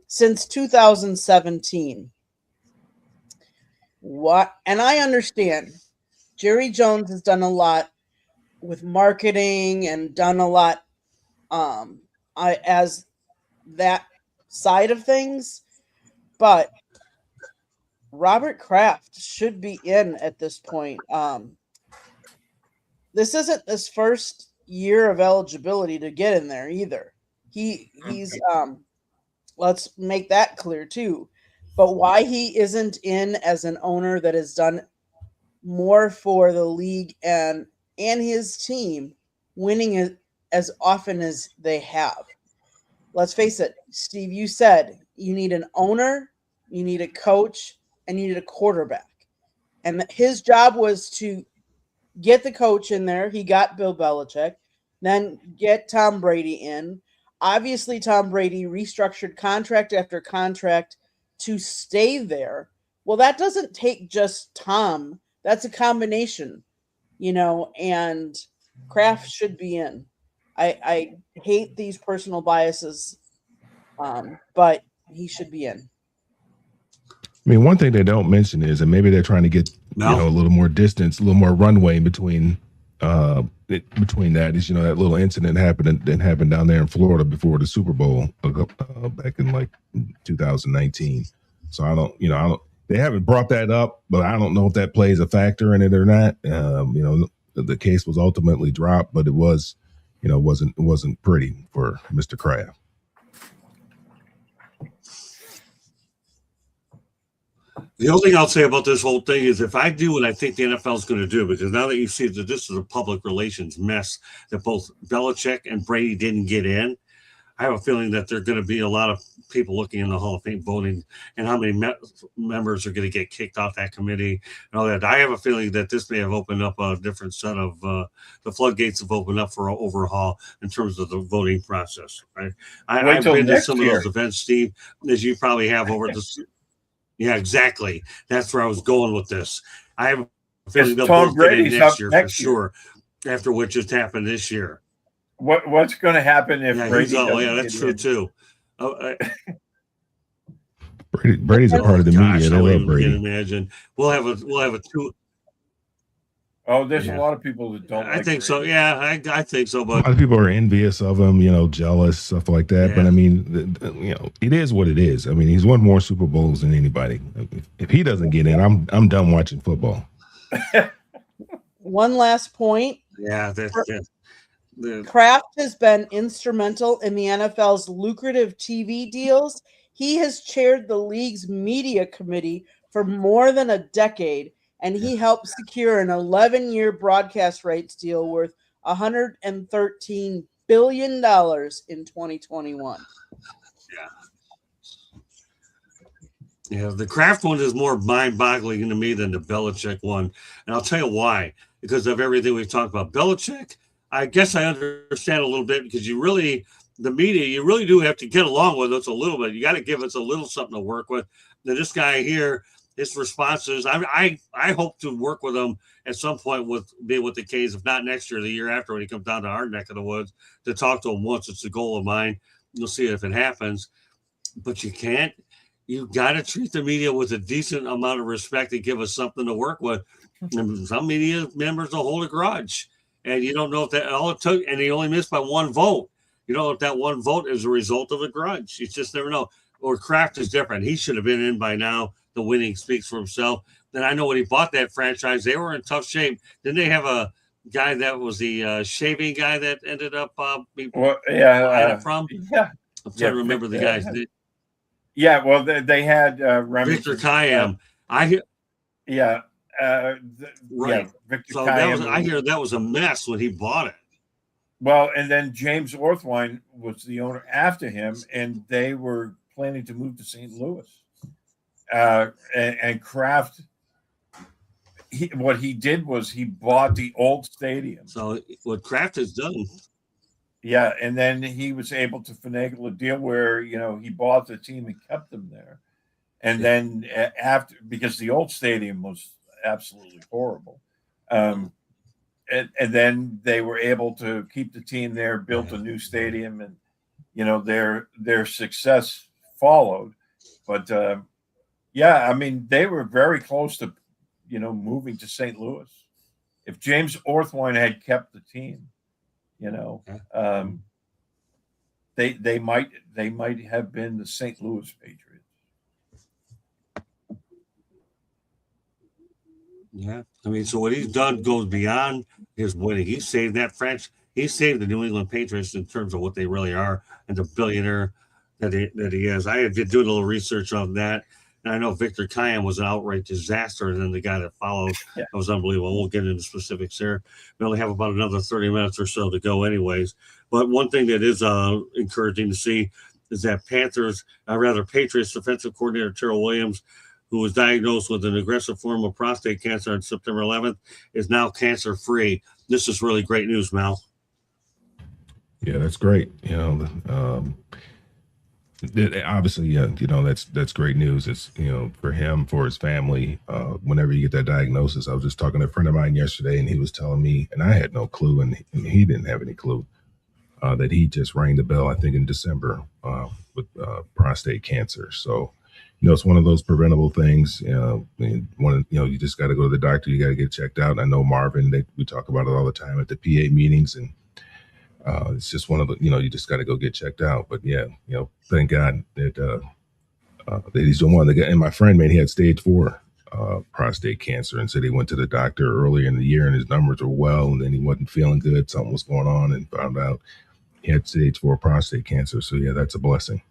[SPEAKER 5] Since 2017. And I understand Jerry Jones has done a lot with marketing and done a lot as that side of things, but Robert Kraft should be in at this point. This isn't his first year of eligibility to get in there either. He's let's make that clear too. But why he isn't in as an owner that has done more for the league and his team, winning as often as they have. Let's face it, Steve, you said you need an owner, you need a coach, and you need a quarterback. And his job was to get the coach in there. He got Bill Belichick, then get Tom Brady in. Obviously, Tom Brady restructured contract after contract to stay there. Well, that doesn't take just Tom. That's a combination, and Kraft should be in. I hate these personal biases, but he should be in.
[SPEAKER 1] I mean, one thing they don't mention is, and maybe they're trying to get a little more distance, a little more runway between that is, that little incident that happened down there in Florida before the Super Bowl back in like 2019. So they haven't brought that up, but I don't know if that plays a factor in it or not. The case was ultimately dropped, but it was, wasn't pretty for Mr. Kraft.
[SPEAKER 2] The only thing I'll say about this whole thing is if I do what I think the NFL is going to do, because now that you see that this is a public relations mess that both Belichick and Brady didn't get in, I have a feeling that there are going to be a lot of people looking in the Hall of Fame voting and how many members are going to get kicked off that committee and all that. I have a feeling that this may have opened up a different set of the floodgates have opened up for an overhaul in terms of the voting process. Right? I've been to some of those events, Steve, as you probably have over this. Yeah, exactly. That's where I was going with this. I have a feeling they'll both get in next year for sure, after what just happened this year.
[SPEAKER 3] What's going to happen if Brady?
[SPEAKER 2] That's true too.
[SPEAKER 1] Brady's a part of the media. They love Brady.
[SPEAKER 2] Can imagine we'll have a two.
[SPEAKER 3] Oh, there's a lot of people that don't.
[SPEAKER 2] I think so. Yeah, I think so. But
[SPEAKER 1] a lot of people are envious of him, jealous, stuff like that. Yeah. But I mean, it is what it is. I mean, he's won more Super Bowls than anybody. If he doesn't get in, I'm done watching football.
[SPEAKER 5] one last point.
[SPEAKER 2] Yeah, the
[SPEAKER 5] Kraft has been instrumental in the NFL's lucrative TV deals. He has chaired the league's media committee for more than a decade, and he helped secure an 11-year broadcast rights deal worth $113 billion in 2021.
[SPEAKER 2] Yeah, the Kraft one is more mind-boggling to me than the Belichick one, and I'll tell you why. Because of everything we've talked about, Belichick, I guess I understand a little bit because the media, you really do have to get along with us a little bit. You got to give us a little something to work with. Now, this guy here, his responses, I hope to work with him at some point with the K's, if not next year, the year after when he comes down to our neck of the woods to talk to him once. It's a goal of mine. You'll see if it happens, but you can't. You got to treat the media with a decent amount of respect and give us something to work with. And some media members will hold a grudge, and you don't know if that all it took, and he only missed by one vote. You don't know if that one vote is a result of a grudge. You just never know. Or Kraft is different. He should have been in by now. The winning speaks for himself. And I know when he bought that franchise, they were in tough shape. Didn't they have a guy that was the shaving guy that ended up buying it from?
[SPEAKER 3] Yeah,
[SPEAKER 2] I'm trying to remember the guy's name.
[SPEAKER 3] Yeah, well, they had
[SPEAKER 2] Victor Kiam.
[SPEAKER 3] right.
[SPEAKER 2] Yeah,
[SPEAKER 3] Victor
[SPEAKER 2] so
[SPEAKER 3] Kiam.
[SPEAKER 2] I hear that was a mess when he bought it.
[SPEAKER 3] Well, and then James Orthwine was the owner after him, and they were planning to move to St. Louis. And Kraft, what he did was he bought the old stadium.
[SPEAKER 2] So what Kraft has done.
[SPEAKER 3] Yeah, and then he was able to finagle a deal where, he bought the team and kept them there. And then after, because the old stadium was absolutely horrible, and then they were able to keep the team there, built a new stadium, and their success followed. But they were very close to moving to St. Louis. If James Orthwine had kept the team, they might have been the St. Louis Patriots.
[SPEAKER 2] Yeah, I mean, so what he's done goes beyond his winning. He saved that franchise. He saved the New England Patriots in terms of what they really are and the billionaire that he is. I had been doing a little research on that, and I know Victor Kiam was an outright disaster, and then the guy that followed was unbelievable. I won't get into specifics there. We only have about another 30 minutes or so to go, anyways. But one thing that is encouraging to see is that Patriots defensive coordinator Terrell Williams, who was diagnosed with an aggressive form of prostate cancer on September 11th, is now cancer-free. This is really great news, Mal.
[SPEAKER 1] Yeah, that's great. Obviously, that's great news. It's, for him, for his family, whenever you get that diagnosis. I was just talking to a friend of mine yesterday, and he was telling me, and I had no clue, and he didn't have any clue, that he just rang the bell, I think, in December with prostate cancer. So, it's one of those preventable things. You just got to go to the doctor. You got to get checked out. And I know Marvin, we talk about it all the time at the PA meetings, and it's just one of the, you just got to go get checked out. But yeah, thank God that he's doing well. And my friend, man, he had stage 4 prostate cancer, and said he went to the doctor earlier in the year and his numbers were well, and then he wasn't feeling good. Something was going on, and found out he had stage 4 prostate cancer. So yeah, that's a blessing.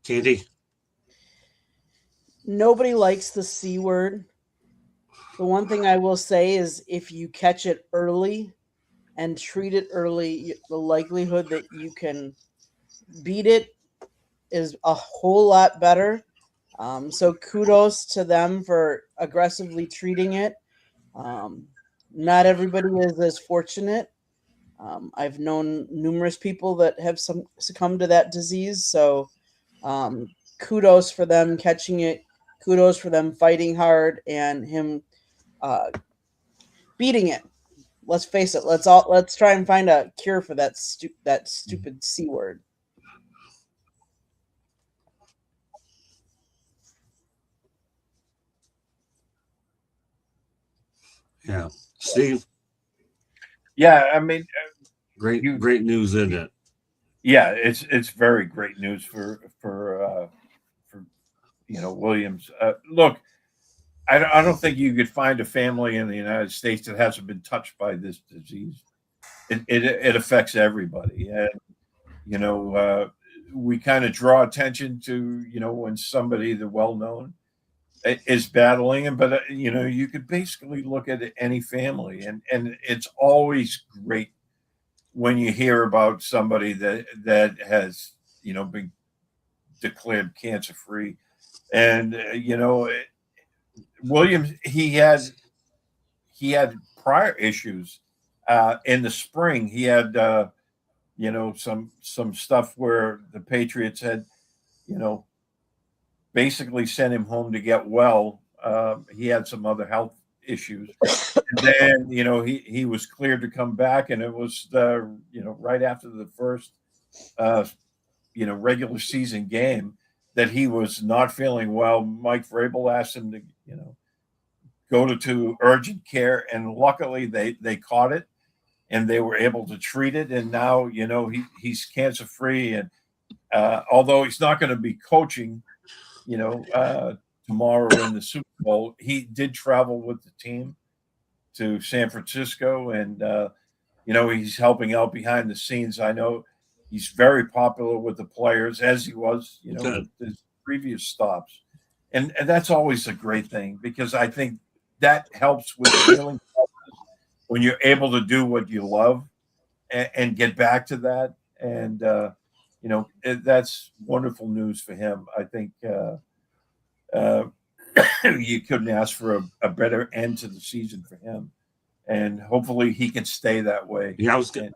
[SPEAKER 2] Candy.
[SPEAKER 5] Nobody likes the C word. The one thing I will say is if you catch it early and treat it early, the likelihood that you can beat it is a whole lot better. So kudos to them for aggressively treating it. Not everybody is as fortunate. I've known numerous people that have succumbed to that disease. So kudos for them catching it. Kudos for them fighting hard and him beating it. Let's face it. Let's try and find a cure for that stupid C word.
[SPEAKER 2] Yeah, Steve.
[SPEAKER 3] Yeah, I mean,
[SPEAKER 2] great news, isn't it?
[SPEAKER 3] Yeah, it's very great news for Williams. Look, I don't think you could find a family in the United States that hasn't been touched by this disease. It affects everybody, and we kind of draw attention to when somebody the well known is battling, and but you could basically look at any family, and it's always great when you hear about somebody that has been declared cancer free, and Williams he had prior issues in the spring. He had some stuff where the Patriots had basically sent him home to get well. He had some other health issues, and then he was cleared to come back, and it was right after the first regular season game that he was not feeling well. Mike Vrabel asked him to go to urgent care, and luckily they caught it and they were able to treat it, and now he's cancer free, and although he's not going to be coaching tomorrow in the Super Bowl, he did travel with the team to San Francisco, and he's helping out behind the scenes. I know he's very popular with the players, as he was with his previous stops, and that's always a great thing, because I think that helps with the healing process when you're able to do what you love and get back to that, and that's wonderful news for him. I think you couldn't ask for a better end to the season for him, and hopefully he can stay that way.
[SPEAKER 2] Yeah, I was going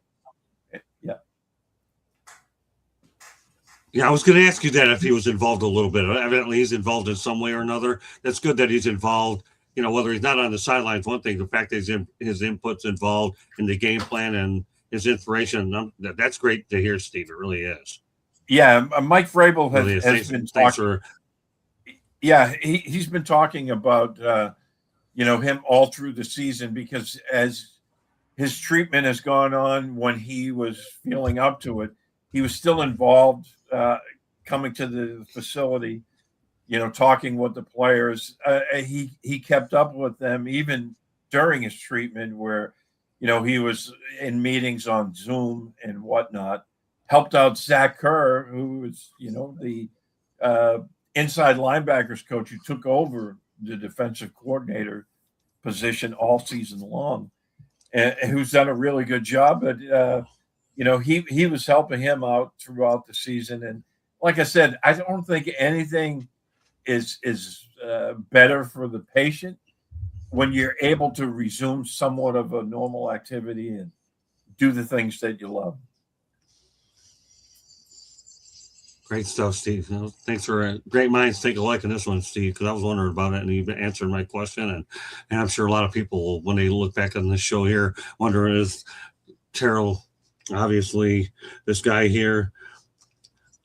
[SPEAKER 2] to ask you that if he was involved a little bit. Evidently, he's involved in some way or another. That's good that he's involved. Whether he's not on the sidelines, one thing. The fact that his input's involved in the game plan and his inspiration, that's great to hear, Steve. It really is.
[SPEAKER 3] Yeah, Mike Vrabel has been
[SPEAKER 2] thanks
[SPEAKER 3] talking. Yeah, he's been talking about him all through the season, because as his treatment has gone on, when he was feeling up to it, he was still involved, coming to the facility, talking with the players. He kept up with them even during his treatment, where he was in meetings on Zoom and whatnot. Helped out Zach Kerr, who was the inside linebackers coach who took over the defensive coordinator position all season long, and who's done a really good job. But he was helping him out throughout the season, and like I said, I don't think anything is better for the patient when you're able to resume somewhat of a normal activity and do the things that you love.
[SPEAKER 2] Great stuff, Steve. Thanks for great minds think alike in this one, Steve, because I was wondering about it, and you've answered my question. And I'm sure a lot of people, when they look back on this show here, wondering, is Terrell, obviously, this guy here,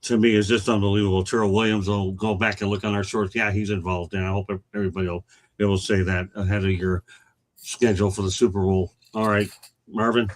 [SPEAKER 2] to me, is just unbelievable. Terrell Williams, will go back and look on our shorts. Yeah, he's involved, and I hope everybody will be able to say that ahead of your schedule for the Super Bowl. All right, Marvin.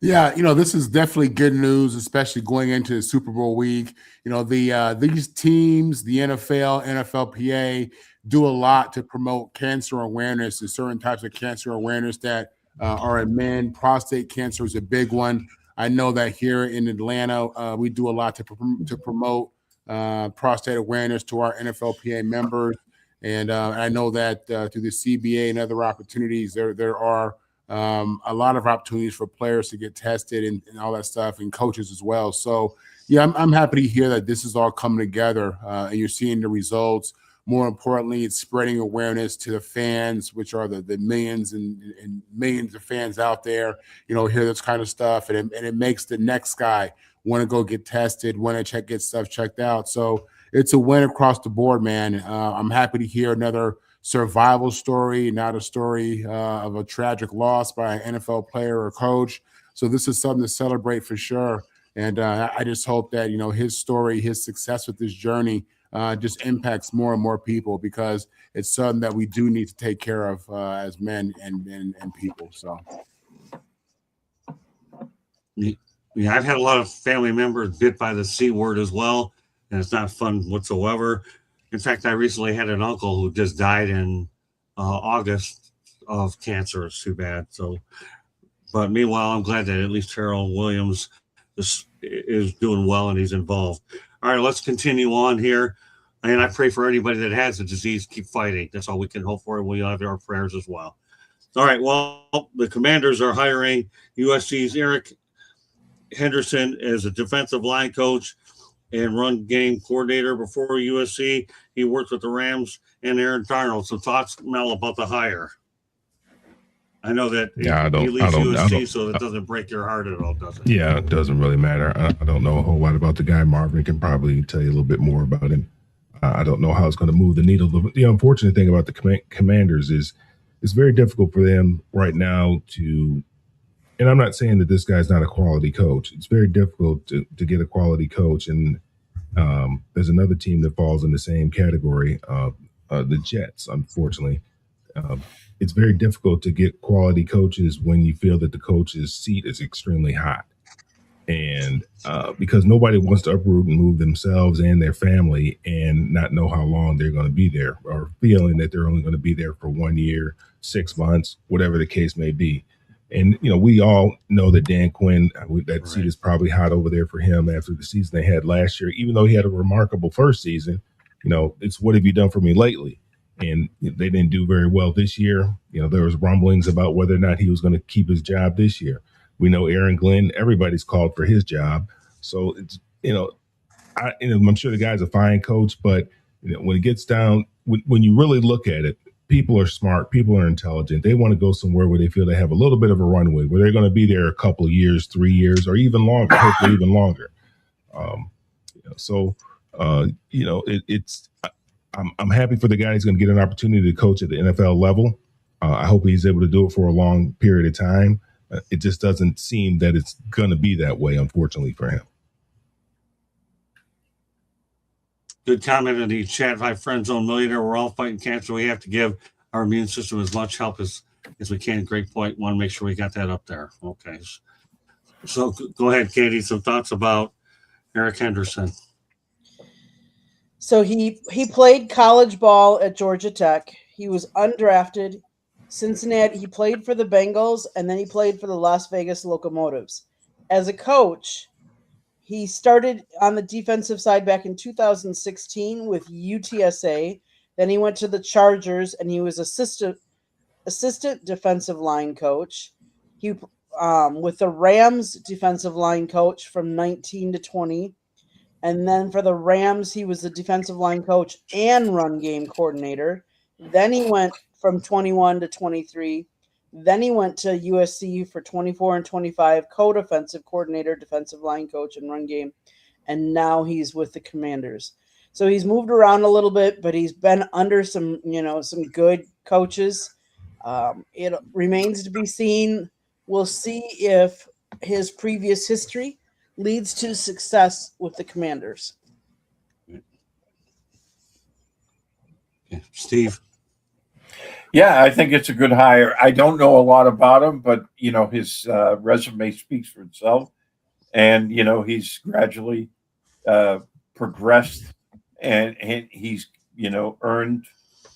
[SPEAKER 4] Yeah, this is definitely good news, especially going into the Super Bowl week. These teams, the NFL, NFLPA, do a lot to promote cancer awareness and certain types of cancer awareness that are in men. Prostate cancer is a big one. I know that here in Atlanta, we do a lot to promote prostate awareness to our NFLPA members. And I know that through the CBA and other opportunities, there are a lot of opportunities for players to get tested and all that stuff, and coaches as well. So, yeah, I'm happy to hear that this is all coming together and you're seeing the results. More importantly, it's spreading awareness to the fans, which are the millions and millions of fans out there, hear this kind of stuff. And it makes the next guy want to go get tested, want to get stuff checked out. So it's a win across the board, man. I'm happy to hear another survival story, not a story of a tragic loss by an NFL player or coach. So this is something to celebrate for sure. And I just hope that, his story, his success with this journey just impacts more and more people, because it's something that we do need to take care of as men and people. So.
[SPEAKER 2] Yeah, I've had a lot of family members bit by the C word as well, and it's not fun whatsoever. In fact, I recently had an uncle who just died in August of cancer. It's too bad. So, but meanwhile, I'm glad that at least Terrell Williams is doing well and he's involved. All right, let's continue on here. And I pray for anybody that has the disease, keep fighting. That's all we can hope for. And we have our prayers as well. All right, well, the Commanders are hiring USC's Eric Henderson as a defensive line coach and run game coordinator. Before USC, he worked with the Rams and Aaron Darnold. So thoughts, Mel, about the hire? I know that he leaves USC, so it doesn't break your heart at all, does it?
[SPEAKER 1] Yeah, it doesn't really matter. I don't know a whole lot about the guy. Marvin can probably tell you a little bit more about him. I don't know how it's going to move the needle. The unfortunate thing about the Commanders is it's very difficult for them right now to, and I'm not saying that this guy's not a quality coach. It's very difficult to get a quality coach. And there's another team that falls in the same category, the Jets, unfortunately. It's very difficult to get quality coaches when you feel that the coach's seat is extremely hot. And because nobody wants to uproot and move themselves and their family and not know how long they're going to be there, or feeling that they're only going to be there for 1 year, 6 months, whatever the case may be. And, we all know that Dan Quinn, that seat is probably hot over there for him after the season they had last year. Even though he had a remarkable first season, it's what have you done for me lately? And they didn't do very well this year. There was rumblings about whether or not he was going to keep his job this year. We know Aaron Glenn, everybody's called for his job. So it's, I'm sure the guy's a fine coach, but when it gets down, when you really look at it, people are smart, people are intelligent. They want to go somewhere where they feel they have a little bit of a runway, where they're going to be there a couple of years, 3 years, or even longer, hopefully even longer. I'm happy for the guy. He's going to get an opportunity to coach at the NFL level. I hope he's able to do it for a long period of time. It just doesn't seem that it's going to be that way, unfortunately, for him.
[SPEAKER 2] Good comment in the chat. Hi, Friend Zone Millionaire. We're all fighting cancer. We have to give our immune system as much help as we can. Great point. Want to make sure we got that up there. Okay. So go ahead, Katie. Some thoughts about Eric Henderson.
[SPEAKER 5] So he played college ball at Georgia Tech. He was undrafted. Cincinnati, he played for the Bengals, and then he played for the Las Vegas Locomotives. As a coach, he started on the defensive side back in 2016 with UTSA. Then he went to the Chargers, and he was assistant defensive line coach. He with the Rams defensive line coach from 19 to 20. And then for the Rams, he was the defensive line coach and run game coordinator. Then he went from 21 to 23. Then he went to USC for 24 and 25, co-defensive coordinator, defensive line coach, and run game. And now he's with the Commanders. So he's moved around a little bit, but he's been under some good coaches. It remains to be seen. We'll see if his previous history leads to success with the Commanders.
[SPEAKER 2] Steve?
[SPEAKER 3] Yeah, I think it's a good hire. I don't know a lot about him, but, his resume speaks for itself. And, he's gradually progressed and he's, earned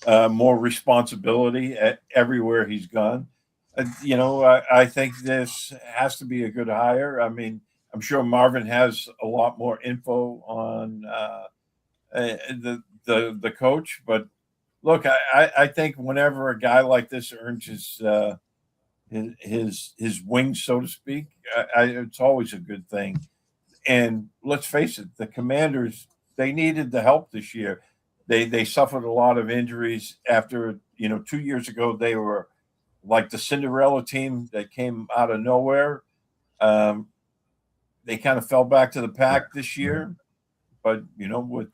[SPEAKER 3] more responsibility everywhere he's gone. I think this has to be a good hire. I mean, I'm sure Marvin has a lot more info on the coach, but look, I think whenever a guy like this earns his wings, so to speak, it's always a good thing. And let's face it, the Commanders, they needed the help this year. They suffered a lot of injuries after, 2 years ago, they were like the Cinderella team that came out of nowhere. They kind of fell back to the pack this year, but, with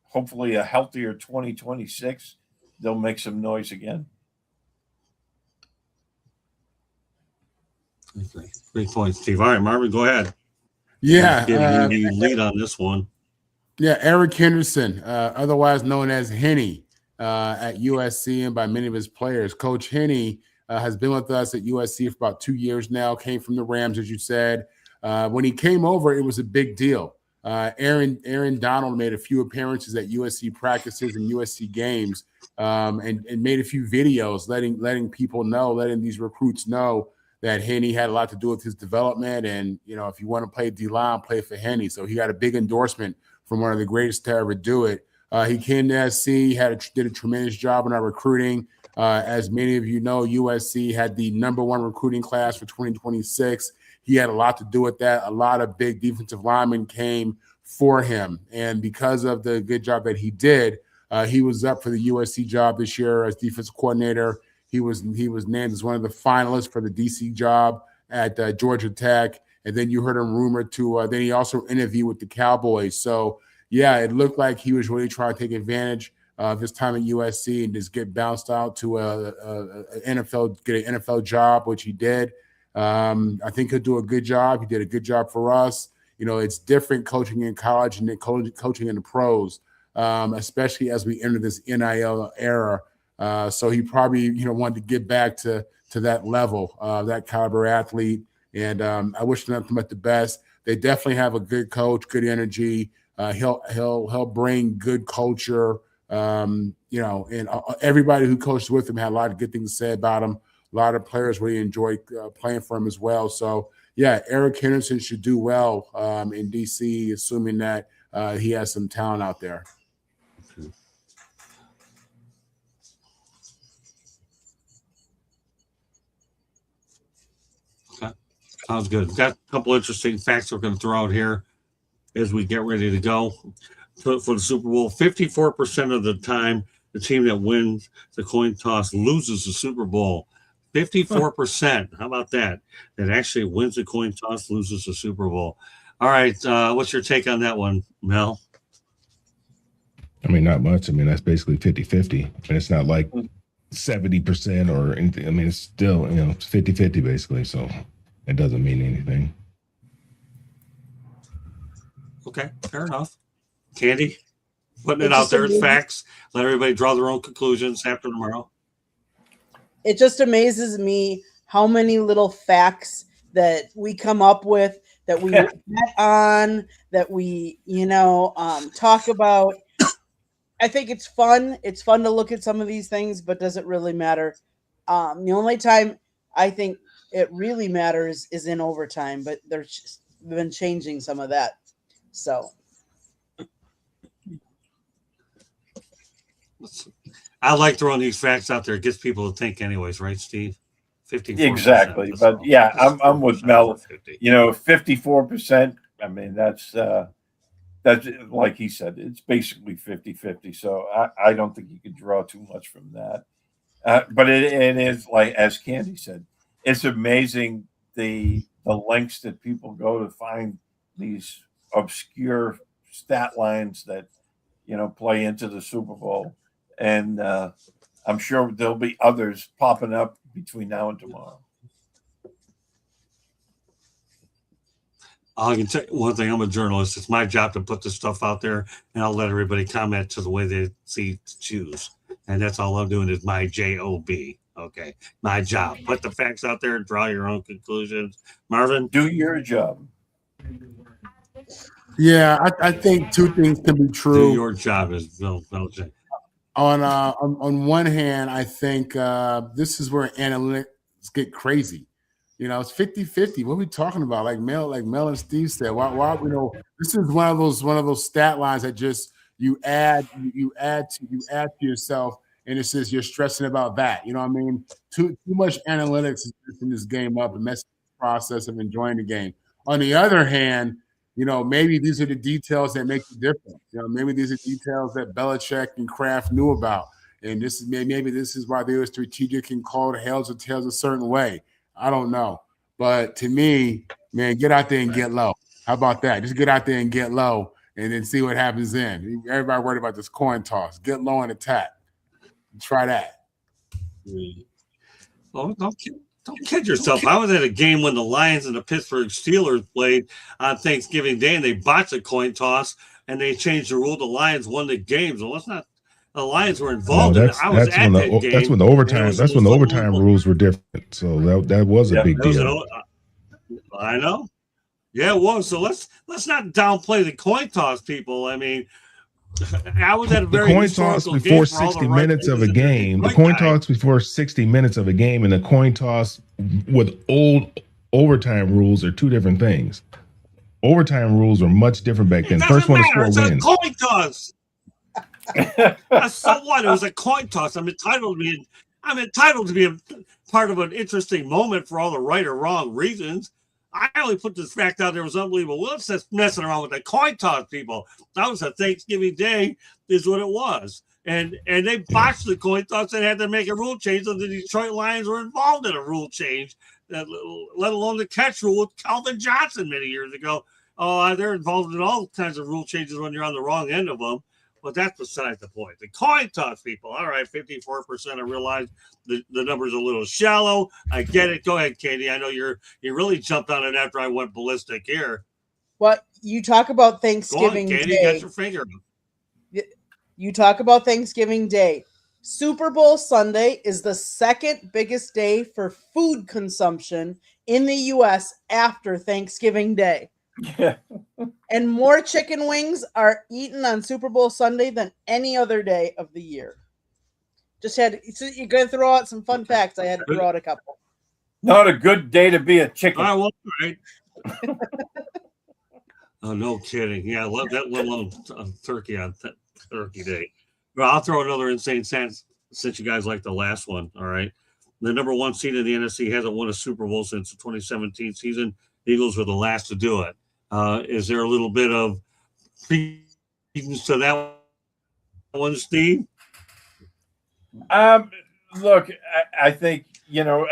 [SPEAKER 3] hopefully a healthier 2026, they'll make some noise again.
[SPEAKER 2] Great point, Steve. All right, Marvin, go ahead.
[SPEAKER 4] Yeah.
[SPEAKER 2] Give you lead on this one.
[SPEAKER 4] Yeah, Eric Henderson, otherwise known as Henny at USC and by many of his players. Coach Henny has been with us at USC for about 2 years now, came from the Rams, as you said. When he came over, it was a big deal. Aaron Donald made a few appearances at USC practices and USC games, and made a few videos letting people know, letting these recruits know that Henny had a lot to do with his development. And, if you want to play D-line, play for Henny. So he got a big endorsement from one of the greatest to ever do it. He came to SC, did a tremendous job in our recruiting. As many of you know, USC had the #1 recruiting class for 2026. He had a lot to do with that. A lot of big defensive linemen came for him. And because of the good job that he did, he was up for the USC job this year as defensive coordinator. He was named as one of the finalists for the DC job at Georgia Tech. And then you heard him rumored to then he also interviewed with the Cowboys. So, yeah, it looked like he was really trying to take advantage of his time at USC and just get bounced out to get an NFL job, which he did. I think he'll do a good job. He did a good job for us. It's different coaching in college and coaching in the pros, especially as we enter this NIL era. So he probably, wanted to get back to that level, that caliber athlete. And I wish them nothing but the best. They definitely have a good coach, good energy. He'll bring good culture. And everybody who coached with him had a lot of good things to say about him. A lot of players really enjoyed playing for him as well. So, yeah, Eric Henderson should do well in DC, assuming that he has some talent out there.
[SPEAKER 2] Okay. Sounds good. We've got a couple interesting facts we're going to throw out here as we get ready to go for the Super Bowl. 54% of the time, the team that wins the coin toss loses the Super Bowl. 54%. How about that? That actually wins the coin toss, loses the Super Bowl. All right. What's your take on that one, Mel?
[SPEAKER 1] I mean, not much. I mean, that's basically 50-50. And it's not like 70% or anything. I mean, it's still, it's 50-50 basically. So it doesn't mean anything.
[SPEAKER 2] Okay. Fair enough. Candy, putting it out there as facts. Let everybody draw their own conclusions after tomorrow.
[SPEAKER 5] It just amazes me how many little facts that we come up with, that we get on, that we, talk about. I think it's fun. It's fun to look at some of these things, but does it really matter? The only time I think it really matters is in overtime, but they've been changing some of that. So.
[SPEAKER 2] I like throwing these facts out there. It gets people to think anyways, right, Steve? 54%.
[SPEAKER 3] Exactly. But yeah, I'm with Mel. 54%. I mean, that's like he said, it's basically 50-50. So I don't think you could draw too much from that. But it is, like, as Candy said, it's amazing the lengths that people go to find these obscure stat lines that, play into the Super Bowl. And I'm sure there'll be others popping up between now and tomorrow.
[SPEAKER 2] I can tell you one thing. I'm a journalist. It's my job to put this stuff out there, and I'll let everybody comment to the way they see to choose. And that's all I'm doing is my job. Okay, my job. Put the facts out there and draw your own conclusions. Marvin,
[SPEAKER 3] do your job.
[SPEAKER 4] Yeah, I think two things can be true.
[SPEAKER 2] Do your job, as Bill Belichick.
[SPEAKER 4] On one hand, I think this is where analytics get crazy. It's 50-50. What are we talking about? Like Mel and Steve said, why this is one of those stat lines that just you add to yourself, and it says you're stressing about that. You know what I mean? Too much analytics is messing this game up and messing the process of enjoying the game. On the other hand, maybe these are the details that make the difference. Maybe these are details that Belichick and Kraft knew about. And maybe this is why they were strategic and called heads or tails a certain way. I don't know. But to me, man, get out there and get low. How about that? Just get out there and get low and then see what happens then. Everybody worried about this coin toss. Get low and attack. Try that.
[SPEAKER 2] Oh, don't kid yourself. I was at a game when the Lions and the Pittsburgh Steelers played on Thanksgiving Day, and they botched a coin toss, and they changed the rule. The Lions won the game. So let's not. The Lions were involved in it. I was at that game.
[SPEAKER 1] That's when the overtime. That's when the overtime rules were different. So that was a big deal.
[SPEAKER 2] I know. Yeah, it was. So let's not downplay the coin toss, people. I mean, I was at a
[SPEAKER 1] The
[SPEAKER 2] very
[SPEAKER 1] coin toss
[SPEAKER 2] historical
[SPEAKER 1] before
[SPEAKER 2] game for all the
[SPEAKER 1] 60
[SPEAKER 2] right
[SPEAKER 1] minutes of a
[SPEAKER 2] reasons. And
[SPEAKER 1] game. The
[SPEAKER 2] Detroit
[SPEAKER 1] coin
[SPEAKER 2] guy,
[SPEAKER 1] toss before 60 minutes of a game and the coin toss with old overtime rules are two different things. Overtime rules were much different back
[SPEAKER 2] it
[SPEAKER 1] then. First
[SPEAKER 2] doesn't
[SPEAKER 1] one to
[SPEAKER 2] matter.
[SPEAKER 1] score
[SPEAKER 2] It's a
[SPEAKER 1] wins.
[SPEAKER 2] coin toss. So what? It was a coin toss. I'm entitled to be a part of an interesting moment for all the right or wrong reasons. I only put this fact out there. It was unbelievable. Let's just messing around with the coin toss, people. That was a Thanksgiving Day, is what it was. And they botched the coin toss and had to make a rule change. So the Detroit Lions were involved in a rule change, let alone the catch rule with Calvin Johnson many years ago. Oh, they're involved in all kinds of rule changes when you're on the wrong end of them. But that's beside the point. The coin toss, people. All right, 54%. I realize the number's a little shallow. I get it. Go ahead, Katie. I know you really jumped on it after I went ballistic here.
[SPEAKER 5] What you talk about
[SPEAKER 2] Go on,
[SPEAKER 5] Thanksgiving
[SPEAKER 2] Katie.
[SPEAKER 5] Day.
[SPEAKER 2] Got your finger.
[SPEAKER 5] You talk about Thanksgiving Day. Super Bowl Sunday is the second biggest day for food consumption in the U.S. after Thanksgiving Day.
[SPEAKER 3] Yeah.
[SPEAKER 5] And more chicken wings are eaten on Super Bowl Sunday than any other day of the year. So you're going to throw out some fun facts. I had to throw out a couple.
[SPEAKER 3] Not a good day to be a chicken.
[SPEAKER 2] All right. Oh, no kidding. Yeah, I love that, let alone turkey on Turkey Day. Well, I'll throw another insane sense since you guys like the last one. All right. The number one seed in the NFC hasn't won a Super Bowl since the 2017 season. The Eagles were the last to do it. Is there a little bit of credence to that one, Steve?
[SPEAKER 3] Look, I think,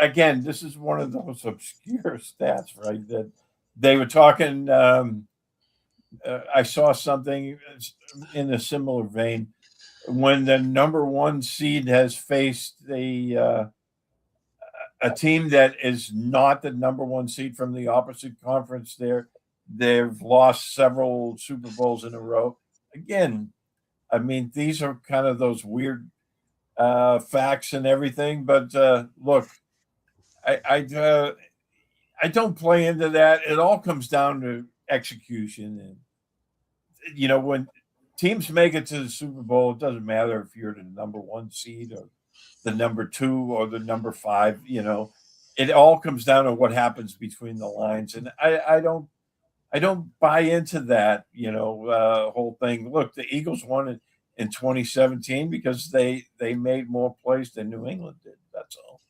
[SPEAKER 3] again, this is one of those obscure stats, right? That they were talking. I saw something in a similar vein when the number one seed has faced a team that is not the number one seed from the opposite conference. They've lost several Super Bowls in a row. Again, I mean, these are kind of those weird facts and everything. But look, I don't play into that. It all comes down to execution. And, when teams make it to the Super Bowl, it doesn't matter if you're the number one seed or the number 2 or the number 5, it all comes down to what happens between the lines. And I don't buy into that, whole thing. Look, the Eagles won it in 2017 because they made more plays than New England did. That's all.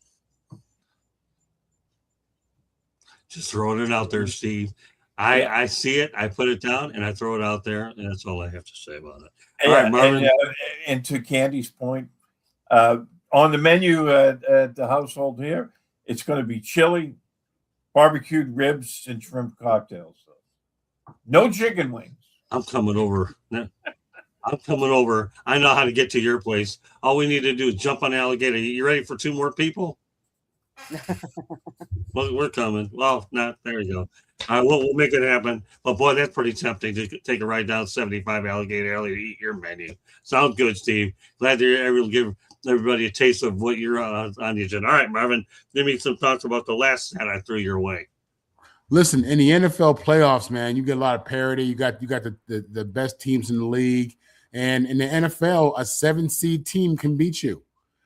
[SPEAKER 2] Just throwing it out there, Steve. I see it, I put it down, and I throw it out there, and that's all I have to say about it. All right, Marvin.
[SPEAKER 3] And to Candy's point, on the menu at the household here, it's going to be chili, barbecued ribs, and shrimp cocktails. So no chicken wings.
[SPEAKER 2] I'm coming over. I know how to get to your place. All we need to do is jump on the alligator. You ready for 2 more people? Well, we're coming. Well, not there you go. We'll make it happen. But boy, that's pretty tempting to take a ride down 75 Alligator Alley to eat your menu. Sounds good, Steve. Glad that you're able to give everybody a taste of what you're on the agenda. All right, Marvin, give me some thoughts about the last stat I threw your way.
[SPEAKER 4] Listen, in the NFL playoffs, man, you get a lot of parity. You got the best teams in the league. And in the NFL, a 7-seed team can beat you.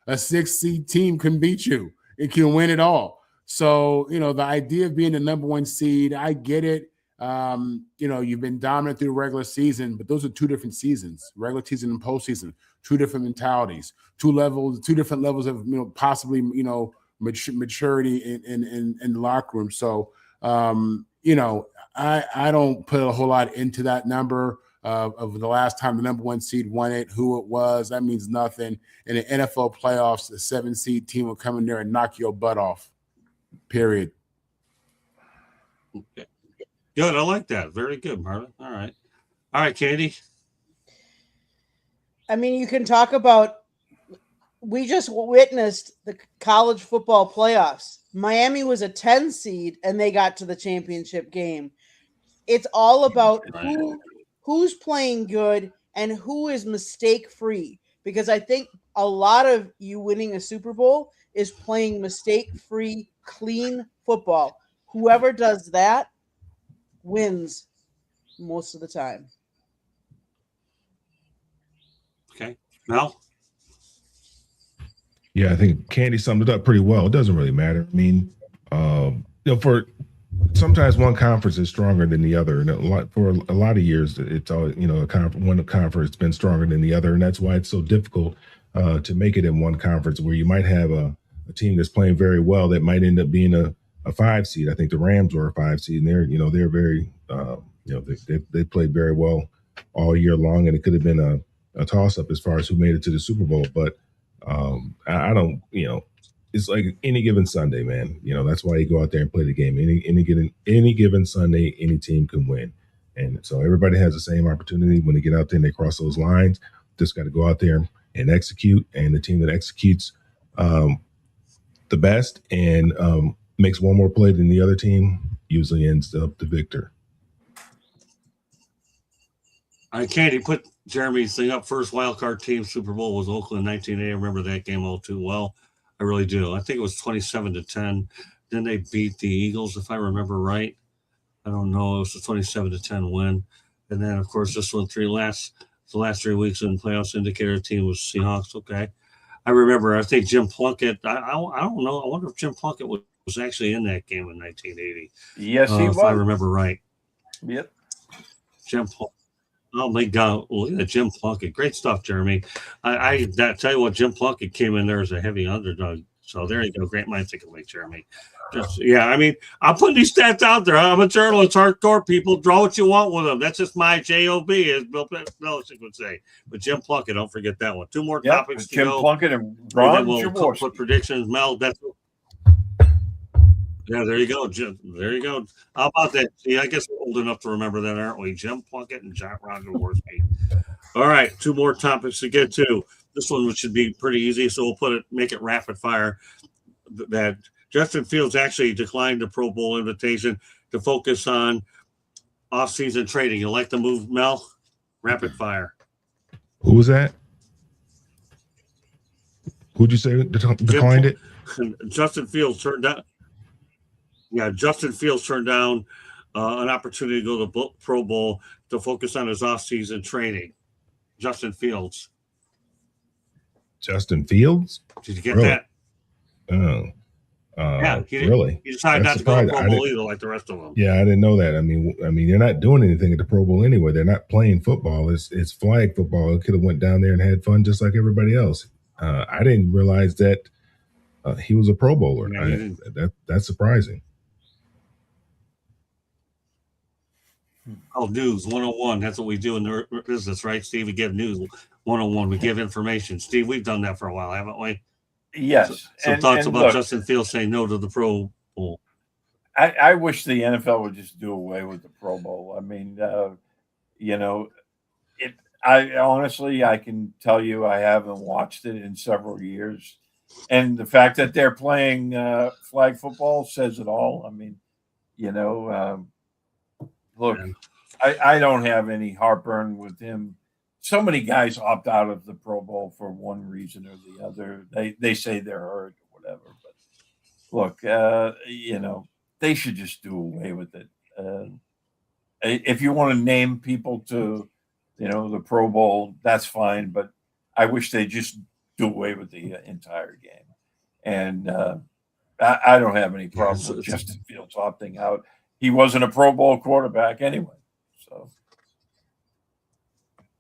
[SPEAKER 4] A 6-seed team can beat you. It can win it all. So, the idea of being the number one seed, I get it. You've been dominant through the regular season, but those are 2 different seasons, regular season and postseason, 2 different mentalities, 2 different levels of, possibly, maturity in the locker room. So, I don't put a whole lot into that number of the last time the number one seed won it, who it was. That means nothing. In the NFL playoffs, the 7-seed team will come in there and knock your butt off. Period.
[SPEAKER 2] Okay. Good. I like that. Very good, Marvin. All right, Katie.
[SPEAKER 5] I mean, you can talk about. We just witnessed the college football playoffs. Miami was a 10 seed and they got to the championship game. It's all about who's playing good and who is mistake free. Because I think a lot of you winning a Super Bowl is playing mistake free, clean football. Whoever does that wins most of the time.
[SPEAKER 2] Okay. Mel?
[SPEAKER 1] Yeah, I think Candy summed it up pretty well. It doesn't really matter. I mean, for sometimes one conference is stronger than the other, and for a lot of years, it's always one conference has been stronger than the other, and that's why it's so difficult to make it in one conference where you might have a team that's playing very well that might end up being a 5 seed. I think the Rams were a 5 seed, and they're very they played very well all year long, and it could have been a toss up as far as who made it to the Super Bowl, but. I don't, it's like any given Sunday, man. That's why you go out there and play the game. Any given Sunday, any team can win, and so everybody has the same opportunity when they get out there and they cross those lines. Just got to go out there and execute, and the team that executes the best and makes one more play than the other team usually ends up the victor.
[SPEAKER 2] I can't put Jeremy's thing up. First wild card team Super Bowl was Oakland 1980. I remember that game all too well. I really do. I think it was 27-10. Then they beat the Eagles, if I remember right. I don't know. It was a 27-10 win. And then, of course, this one the last 3 weeks in the playoffs indicator team was Seahawks. Okay. I remember, I think Jim Plunkett, I don't know. I wonder if Jim Plunkett was actually in that game in 1980.
[SPEAKER 3] Yes, he was.
[SPEAKER 2] If I remember right.
[SPEAKER 3] Yep.
[SPEAKER 2] Jim Plunkett. Oh my God! Look at Jim Plunkett. Great stuff, Jeremy. I tell you what, Jim Plunkett came in there as a heavy underdog. So there you go. Great minds think alike, Jeremy. I mean, I'm putting these stats out there. I'm a journalist, hardcore people. Draw what you want with them. That's just my job, as Bill Belichick would say. But Jim Plunkett, don't forget that one. 2 more topics to
[SPEAKER 3] Jim
[SPEAKER 2] go.
[SPEAKER 3] Plunkett and Ron
[SPEAKER 2] we'll
[SPEAKER 3] Jaworski.
[SPEAKER 2] put predictions. Mel, yeah, there you go, Jim. There you go. How about that? See, I guess we're old enough to remember that, aren't we? Jim Plunkett and Ron Jaworski. All right, 2 more topics to get to. This one should be pretty easy, so we'll make it rapid fire. That Justin Fields actually declined the Pro Bowl invitation to focus on off-season trading. You like the move, Mel? Rapid fire.
[SPEAKER 1] Who was that? Who'd you say declined it?
[SPEAKER 2] Justin Fields turned down. Yeah, Justin Fields turned down an opportunity to go to the Pro Bowl to focus on his off-season training. Justin Fields.
[SPEAKER 1] Justin Fields?
[SPEAKER 2] Did you get that?
[SPEAKER 1] Oh.
[SPEAKER 2] Yeah,
[SPEAKER 1] really?
[SPEAKER 2] He decided not to go to the Pro Bowl either, like the rest of them.
[SPEAKER 1] Yeah, I didn't know that. I mean, they're not doing anything at the Pro Bowl anyway. They're not playing football. It's flag football. It could have went down there and had fun just like everybody else. I didn't realize that he was a Pro Bowler.
[SPEAKER 2] Yeah,
[SPEAKER 1] that's surprising.
[SPEAKER 2] Oh, news 101. That's what we do in the business, right, Steve? We give news 101. We give information. Steve, we've done that for a while, haven't we?
[SPEAKER 3] Yes.
[SPEAKER 2] Some thoughts about Justin Fields saying no to the Pro Bowl.
[SPEAKER 3] I wish the NFL would just do away with the Pro Bowl. I mean, I honestly, I can tell you I haven't watched it in several years. And the fact that they're playing flag football says it all. I mean, look, I don't have any heartburn with him. So many guys opt out of the Pro Bowl for one reason or the other. They say they're hurt or whatever. But look, they should just do away with it. If you want to name people to, the Pro Bowl, that's fine. But I wish they just do away with the entire game. And I don't have any problems with Justin Fields opting out. He wasn't a Pro Bowl quarterback anyway. So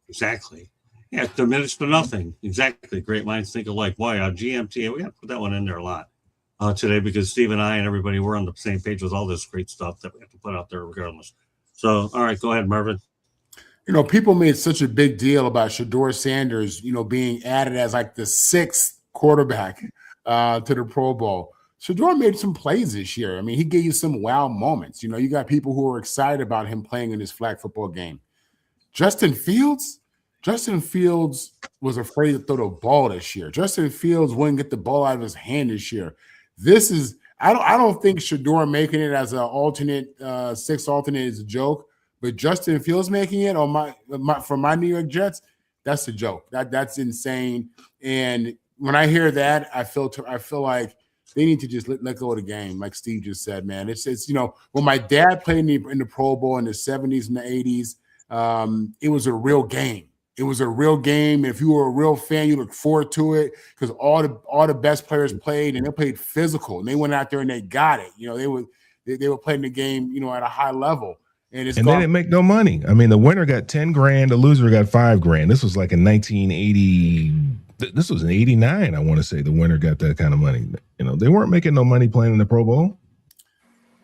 [SPEAKER 2] exactly. Yeah, diminished to nothing. Exactly. Great minds think alike. Why? GMT, we got to put that one in there a lot today because Steve and I and everybody were on the same page with all this great stuff that we have to put out there regardless. So, all right, go ahead, Marvin.
[SPEAKER 4] People made such a big deal about Shedeur Sanders, being added as like the 6th quarterback to the Pro Bowl. Shedeur made some plays this year. I mean, he gave you some wow moments. You got people who are excited about him playing in this flag football game. Justin Fields was afraid to throw the ball this year. Justin Fields wouldn't get the ball out of his hand this year. I don't think Shedeur making it as an alternate, 6th alternate is a joke, but Justin Fields making it for my New York Jets, that's a joke. That's insane. And when I hear that, I feel like they need to just let go of the game, like Steve just said, man. It's when my dad played in the Pro Bowl in the 70s and the 80s, it was a real game. It was a real game. If you were a real fan, you look forward to it because all the best players played, and they played physical, and they went out there and they got it. They were playing the game, at a high level. And
[SPEAKER 1] they didn't make no money. I mean, the winner got 10 grand, the loser got 5 grand. This was like in 1980. This was in 89. I want to say the winner got that kind of money. They weren't making no money playing in the Pro Bowl.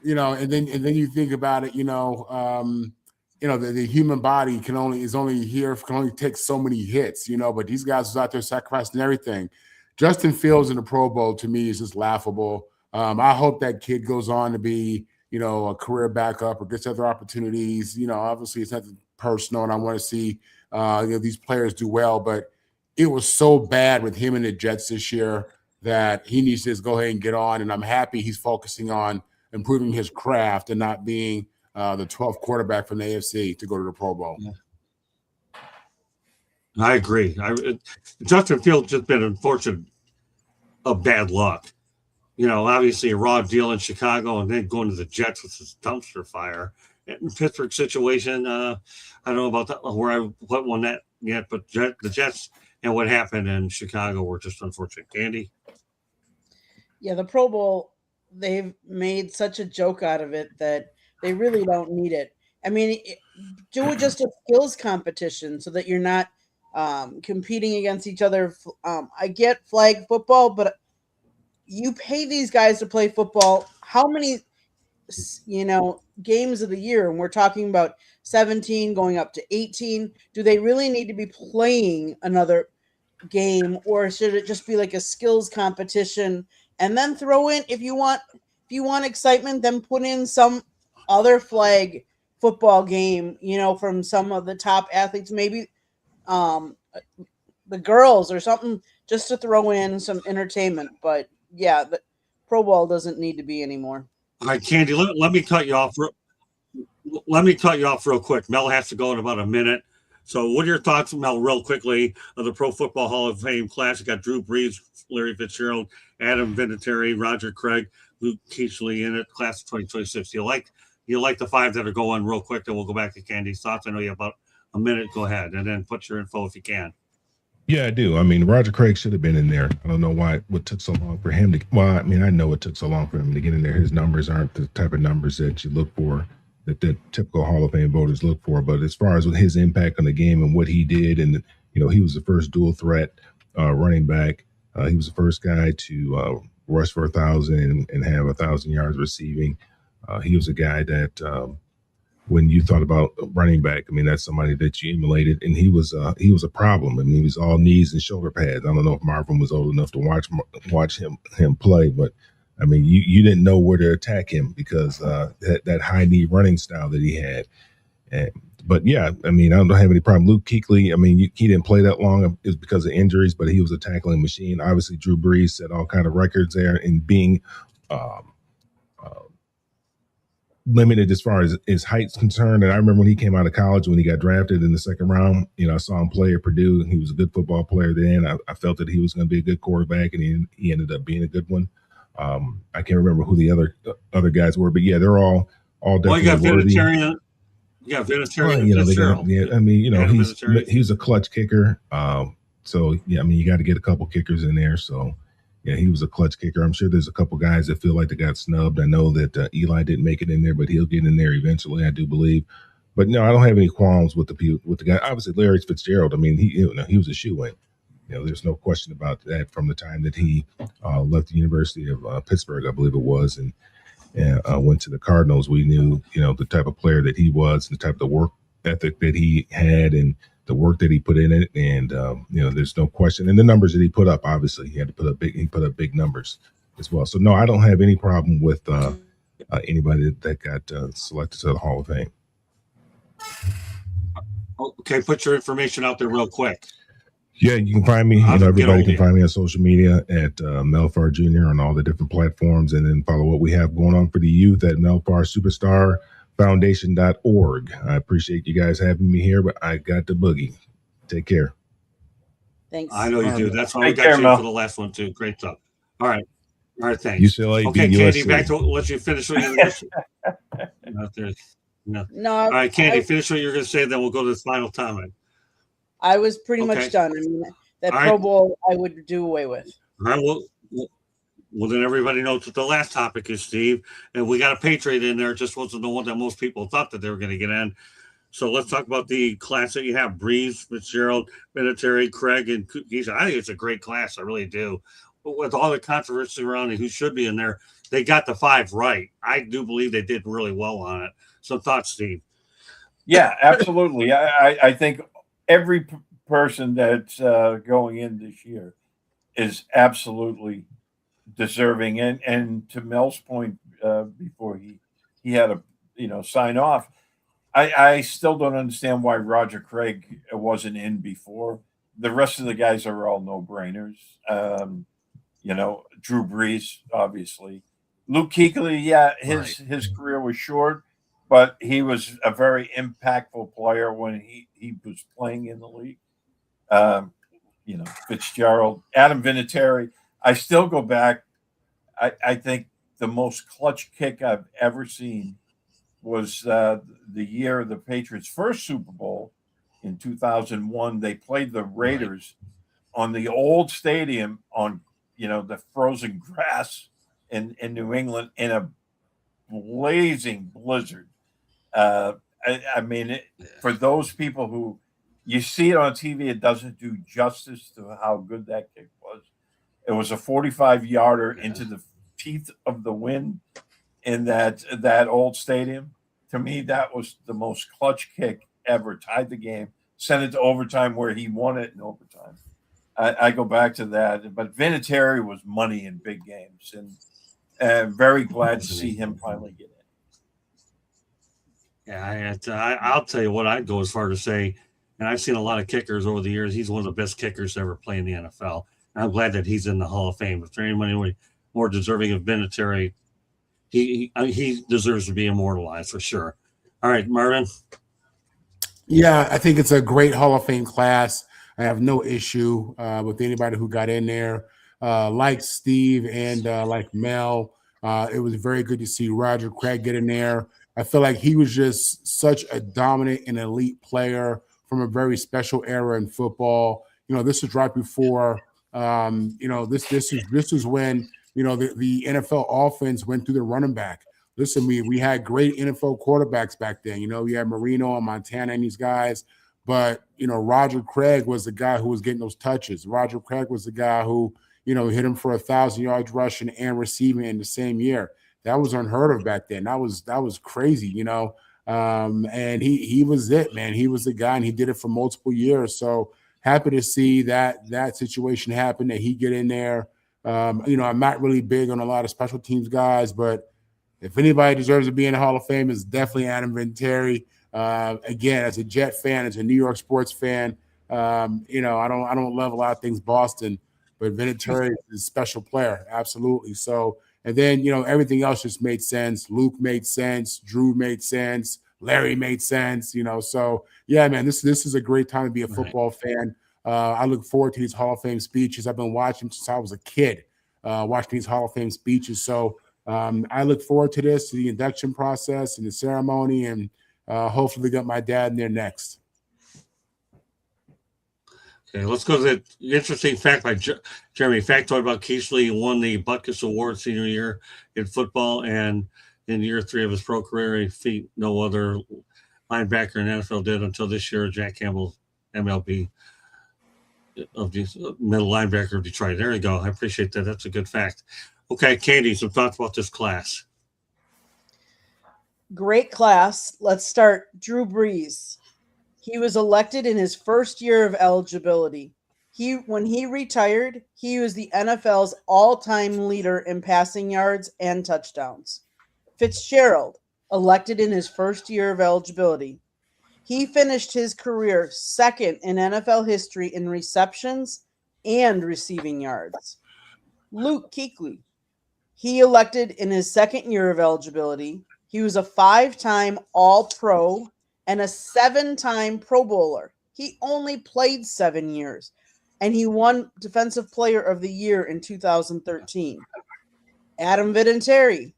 [SPEAKER 4] And then you think about it. The human body can only take so many hits. But these guys was out there sacrificing everything. Justin Fields in the Pro Bowl to me is just laughable. I hope that kid goes on to be a career backup or gets other opportunities. Obviously it's nothing personal, and I want to see these players do well. But it was so bad with him and the Jets this year that he needs to just go ahead and get on. And I'm happy he's focusing on improving his craft and not being the 12th quarterback from the AFC to go to the Pro Bowl.
[SPEAKER 2] Yeah. I agree. Justin Fields just been unfortunate of bad luck. Obviously a raw deal in Chicago and then going to the Jets with this dumpster fire. In Pittsburgh situation, I don't know about that, what won that yet, but the Jets and what happened in Chicago were just unfortunate. Candy?
[SPEAKER 5] Yeah, the Pro Bowl, they've made such a joke out of it that they really don't need it. I mean, do it just a skills competition so that you're not competing against each other. I get flag football, but you pay these guys to play football. How many, games of the year? And we're talking about 17 going up to 18. Do they really need to be playing another game, or should it just be like a skills competition? And then throw in, if you want excitement, then put in some other flag football game, from some of the top athletes, maybe the girls or something, just to throw in some entertainment. But yeah, the Pro Bowl doesn't need to be anymore.
[SPEAKER 2] All right, Candy, let me cut you off. Let me cut you off real quick. Mel has to go in about a minute. So what are your thoughts, Mel, real quickly, of the Pro Football Hall of Fame class? You got Drew Brees, Larry Fitzgerald, Adam Vinatieri, Roger Craig, Luke Kuechly in it, class of 2026. You like the 5 that are going real quick, then we'll go back to Candy's thoughts. I know you have about a minute. Go ahead, and then put your info if you can.
[SPEAKER 1] Yeah, I do. I mean, Roger Craig should have been in there. I don't know what took so long for him to. Well, I mean, I know it took so long for him to get in there. His numbers aren't the type of numbers that you look for, that typical Hall of Fame voters look for. But as far as with his impact on the game and what he did, and he was the first dual threat running back. He was the first guy to rush for 1,000 and have 1,000 yards receiving. He was a guy that. When you thought about running back, I mean, that's somebody that you emulated, and he was a problem. I mean, he was all knees and shoulder pads. I don't know if Marvin was old enough to watch him play, but I mean, you didn't know where to attack him because that high knee running style that he had. But yeah, I mean, I don't have any problem. Luke Kuechly, I mean, he didn't play that long. It was because of injuries, but he was a tackling machine. Obviously, Drew Brees set all kind of records there in being limited as far as his height's concerned. And I remember when he came out of college, when he got drafted in the second round, I saw him play at Purdue, and he was a good football player then. I felt that he was going to be a good quarterback, and he ended up being a good one. I can't remember who the other guys were, but yeah, they're all definitely
[SPEAKER 2] Vinatieri. Yeah, Vinatieri.
[SPEAKER 1] I mean, he's a clutch kicker. So yeah, I mean, you got to get a couple kickers in there. So yeah, he was a clutch kicker. I'm sure there's a couple guys that feel like they got snubbed. I know that Eli didn't make it in there, but he'll get in there eventually, I do believe. But no, I don't have any qualms with the guy. Obviously, Larry Fitzgerald. I mean, he was a shoe-in. There's no question about that from the time that he left the University of Pittsburgh, I believe it was, and went to the Cardinals. We knew, the type of player that he was, the type of the work ethic that he had, and the work that he put in it, and there's no question. And the numbers that he put up, obviously, he put up big numbers as well. So no, I don't have any problem with anybody that got selected to the Hall of Fame.
[SPEAKER 2] Okay, put your information out there real quick.
[SPEAKER 1] Yeah, you can find me. Everybody can find me on social media at Melfar Jr. on all the different platforms, and then follow what we have going on for the youth at Melfar Superstar Foundation.org. I appreciate you guys having me here, but I got the boogie. Take care.
[SPEAKER 5] Thanks.
[SPEAKER 2] I know you do. That's why we got you for the last one too. Great stuff. All right. All right, thanks.
[SPEAKER 1] UCLA
[SPEAKER 2] Okay,
[SPEAKER 1] beat
[SPEAKER 2] Candy,
[SPEAKER 1] USC.
[SPEAKER 2] back to let you finish what you were going to say. Not there. No.
[SPEAKER 5] No,
[SPEAKER 2] All right, Candy, finish what you're going to say, then we'll go to the final comment.
[SPEAKER 5] I was pretty
[SPEAKER 2] Okay.
[SPEAKER 5] much done. I mean, that
[SPEAKER 2] All
[SPEAKER 5] Pro
[SPEAKER 2] right.
[SPEAKER 5] Bowl I would do away with.
[SPEAKER 2] All right, well, then everybody knows what the last topic is, Steve. And we got a Patriot in there. It just wasn't the one that most people thought that they were going to get in. So let's talk about the class that you have: Breeze, Fitzgerald, Vinatieri, Craig, and Keisha. I think it's a great class. I really do. But with all the controversy around it, who should be in there, they got the 5 right. I do believe they did really well on it. So thoughts, Steve?
[SPEAKER 3] Yeah, absolutely. I think every person that's going in this year is absolutely deserving. And to Mel's point before he had to sign off, I still don't understand why Roger Craig wasn't in before. The rest of the guys are all no brainers. Drew Brees, obviously. Luke Kuechly, yeah, his career was short, but he was a very impactful player when he was playing in the league. Fitzgerald, Adam Vinatieri. I still go back. I think the most clutch kick I've ever seen was the year of the Patriots' first Super Bowl in 2001. They played the Raiders on the old stadium on the frozen grass in New England in a blazing blizzard. I mean, for those people who you see it on TV, it doesn't do justice to how good that kick was. It was a 45-yarder into the teeth of the wind in that old stadium. To me, that was the most clutch kick ever. Tied the game, sent it to overtime where he won it in overtime. I go back to that. But Vinatieri was money in big games, and very glad to see him finally get in.
[SPEAKER 2] Yeah, I'll tell you what I'd go as far to say, and I've seen a lot of kickers over the years. He's one of the best kickers to ever play in the NFL. And I'm glad that he's in the Hall of Fame. If there's anybody more deserving of Vinatieri, he deserves to be immortalized for sure. All right, Marvin.
[SPEAKER 4] Yeah, I think it's a great Hall of Fame class. I have no issue with anybody who got in there. Like Steve and like Mel, it was very good to see Roger Craig get in there. I feel like he was just such a dominant and elite player from a very special era in football. This was right before, this is when, the NFL offense went through the running back. Listen, we had great NFL quarterbacks back then. We had Marino and Montana and these guys. But, Roger Craig was the guy who was getting those touches. Roger Craig was the guy who, hit him for 1,000 yards rushing and receiving in the same year. That was unheard of back then. That was crazy, and he was it, man. He was the guy, and he did it for multiple years. So happy to see that situation happen, that he get in there. I'm not really big on a lot of special teams guys, but if anybody deserves to be in the Hall of Fame, it's definitely Adam Vinatieri. Again, as a Jet fan, as a New York sports fan, I don't love a lot of things Boston, but Vinatieri is a special player, absolutely. So, and then everything else just made sense. Luke made sense. Drew made sense. Larry made sense. So yeah, man, this is a great time to be a football fan. I look forward to these Hall of Fame speeches. I've been watching since I was a kid, watching these Hall of Fame speeches. So I look forward to this, to the induction process and the ceremony, and hopefully get my dad in there next.
[SPEAKER 2] Okay, let's go to the interesting fact by Jeremy. Factoid about Keishley won the Butkus Award senior year in football, and in year 3 of his pro career, he feat no other linebacker in the NFL did until this year. Jack Campbell, MLB of the middle linebacker of Detroit. There you go. I appreciate that. That's a good fact. Okay, Katie, some thoughts about this class.
[SPEAKER 5] Great class. Let's start. Drew Brees. He was elected in his first year of eligibility. When he retired, he was the NFL's all-time leader in passing yards and touchdowns. Fitzgerald, elected in his first year of eligibility. He finished his career second in NFL history in receptions and receiving yards. Luke Kuechly. He elected in his second year of eligibility. He was a 5-time All-Pro and a 7-time Pro Bowler. He only played 7 years, and he won Defensive Player of the Year in 2013. Adam Vinatieri,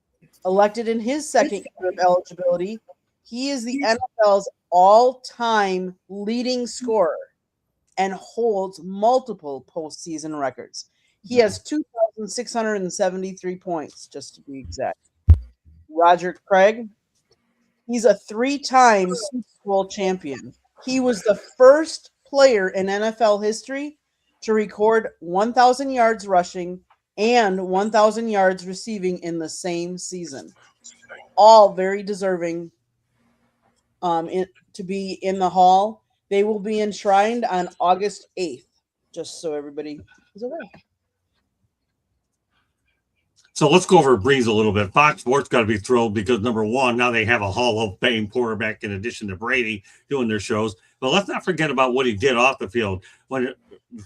[SPEAKER 5] elected in his second year of eligibility. He is the NFL's all-time leading scorer and holds multiple postseason records. He has 2,673 points, just to be exact. Roger Craig, he's a 3-time Super Bowl champion. He was the first player in NFL history to record 1,000 yards rushing and 1,000 yards receiving in the same season. All very deserving to be in the hall. They will be enshrined on August 8th, just so everybody is aware.
[SPEAKER 2] So let's go over Breeze a little bit. Fox Sports got to be thrilled because, number one, now they have a Hall of Fame quarterback in addition to Brady doing their shows. But let's not forget about what he did off the field. When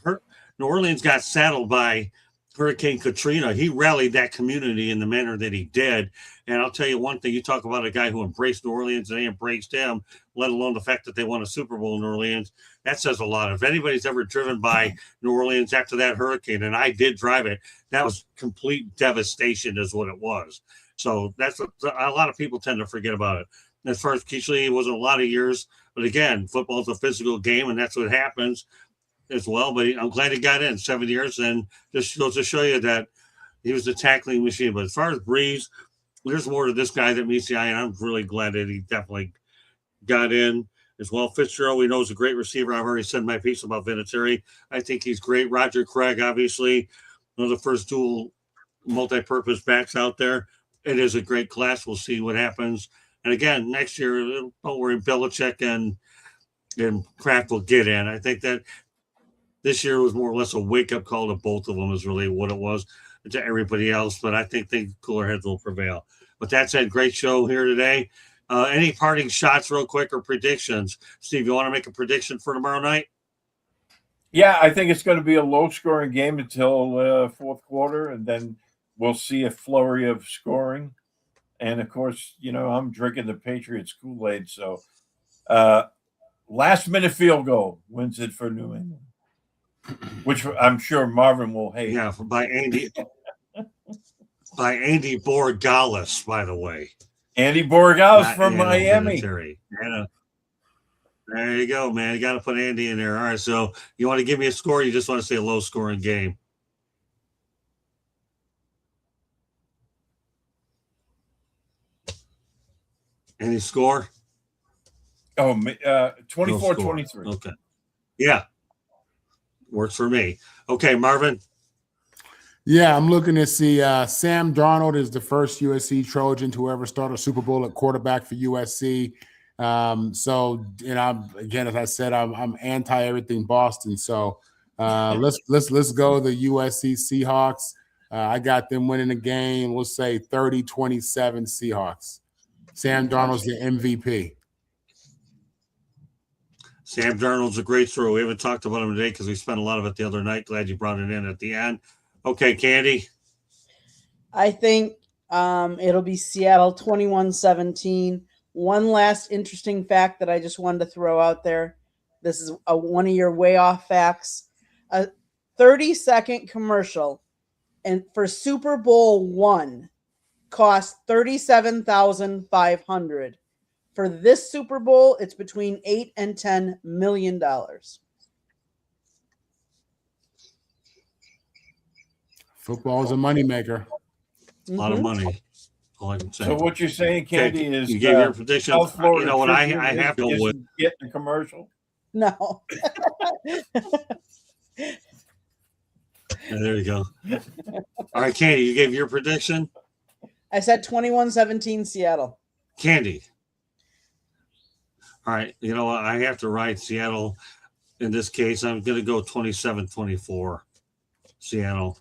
[SPEAKER 2] New Orleans got saddled by Hurricane Katrina, he rallied that community in the manner that he did. And I'll tell you one thing, you talk about a guy who embraced New Orleans and they embraced him, let alone the fact that they won a Super Bowl in New Orleans. That says a lot. If anybody's ever driven by New Orleans after that hurricane, and I did drive it, that was complete devastation is what it was. So that's a lot of people tend to forget about it. As far as Keishley, it wasn't a lot of years. But again, football is a physical game, and that's what happens as well. But I'm glad he got in 7 years, and just goes to show you that he was a tackling machine. But as far as Breeze, there's more to this guy that meets the eye, and I'm really glad that he definitely got in as well. Fitzgerald, we know, is a great receiver. I've already said my piece about Vinatieri. I think he's great. Roger Craig, obviously, one of the first dual multi-purpose backs out there. It is a great class. We'll see what happens. And again, next year, don't worry, Belichick and Kraft will get in. I think that this year was more or less a wake-up call to both of them is really what it was to everybody else. But I think the cooler heads will prevail. But that said, great show here today. Any parting shots real quick or predictions? Steve, you want to make a prediction for tomorrow night?
[SPEAKER 3] Yeah, I think it's going to be a low-scoring game until fourth quarter, and then we'll see a flurry of scoring. And, of course, you know, I'm drinking the Patriots Kool-Aid, so last-minute field goal wins it for New England, which I'm sure Marvin will hate.
[SPEAKER 2] Yeah, by Andy Borgalis, by the way.
[SPEAKER 3] Andy Borgalis from Miami.
[SPEAKER 2] Yeah. There you go, man. You got to put Andy in there. All right, so you want to give me a score? Or you just want to say a low-scoring game? Any score?
[SPEAKER 3] Oh, 24-23.
[SPEAKER 2] Okay. Yeah. Works for me. Okay, Marvin.
[SPEAKER 4] Yeah, I'm looking to see Sam Darnold is the first USC Trojan to ever start a Super Bowl at quarterback for USC. So, you know, again, as I said, I'm anti everything Boston. So let's go the USC Seahawks. I got them winning the game. We'll say 30-27 Seahawks. Sam Darnold's the MVP.
[SPEAKER 2] Sam Darnold's a great throw. We haven't talked about him today because we spent a lot of it the other night. Glad you brought it in at the end. Okay, Candy.
[SPEAKER 5] I think it'll be Seattle 21-17. One last interesting fact that I just wanted to throw out there. This is one of your way off facts. A 30-second commercial and for Super Bowl I cost $37,500. For this Super Bowl, it's between $8 and $10 million.
[SPEAKER 4] Football is a moneymaker.
[SPEAKER 2] A lot of money. All I can say.
[SPEAKER 3] So what you're saying, Candy, is
[SPEAKER 2] you gave your prediction.
[SPEAKER 3] South Florida,
[SPEAKER 2] you know what I have to go with.
[SPEAKER 3] Get the commercial.
[SPEAKER 5] No.
[SPEAKER 2] There you go. All right, Candy, you gave your prediction.
[SPEAKER 5] I said 21-17 Seattle.
[SPEAKER 2] Candy. All right, you know what? I have to ride Seattle in this case. I'm going to go 27-24 Seattle.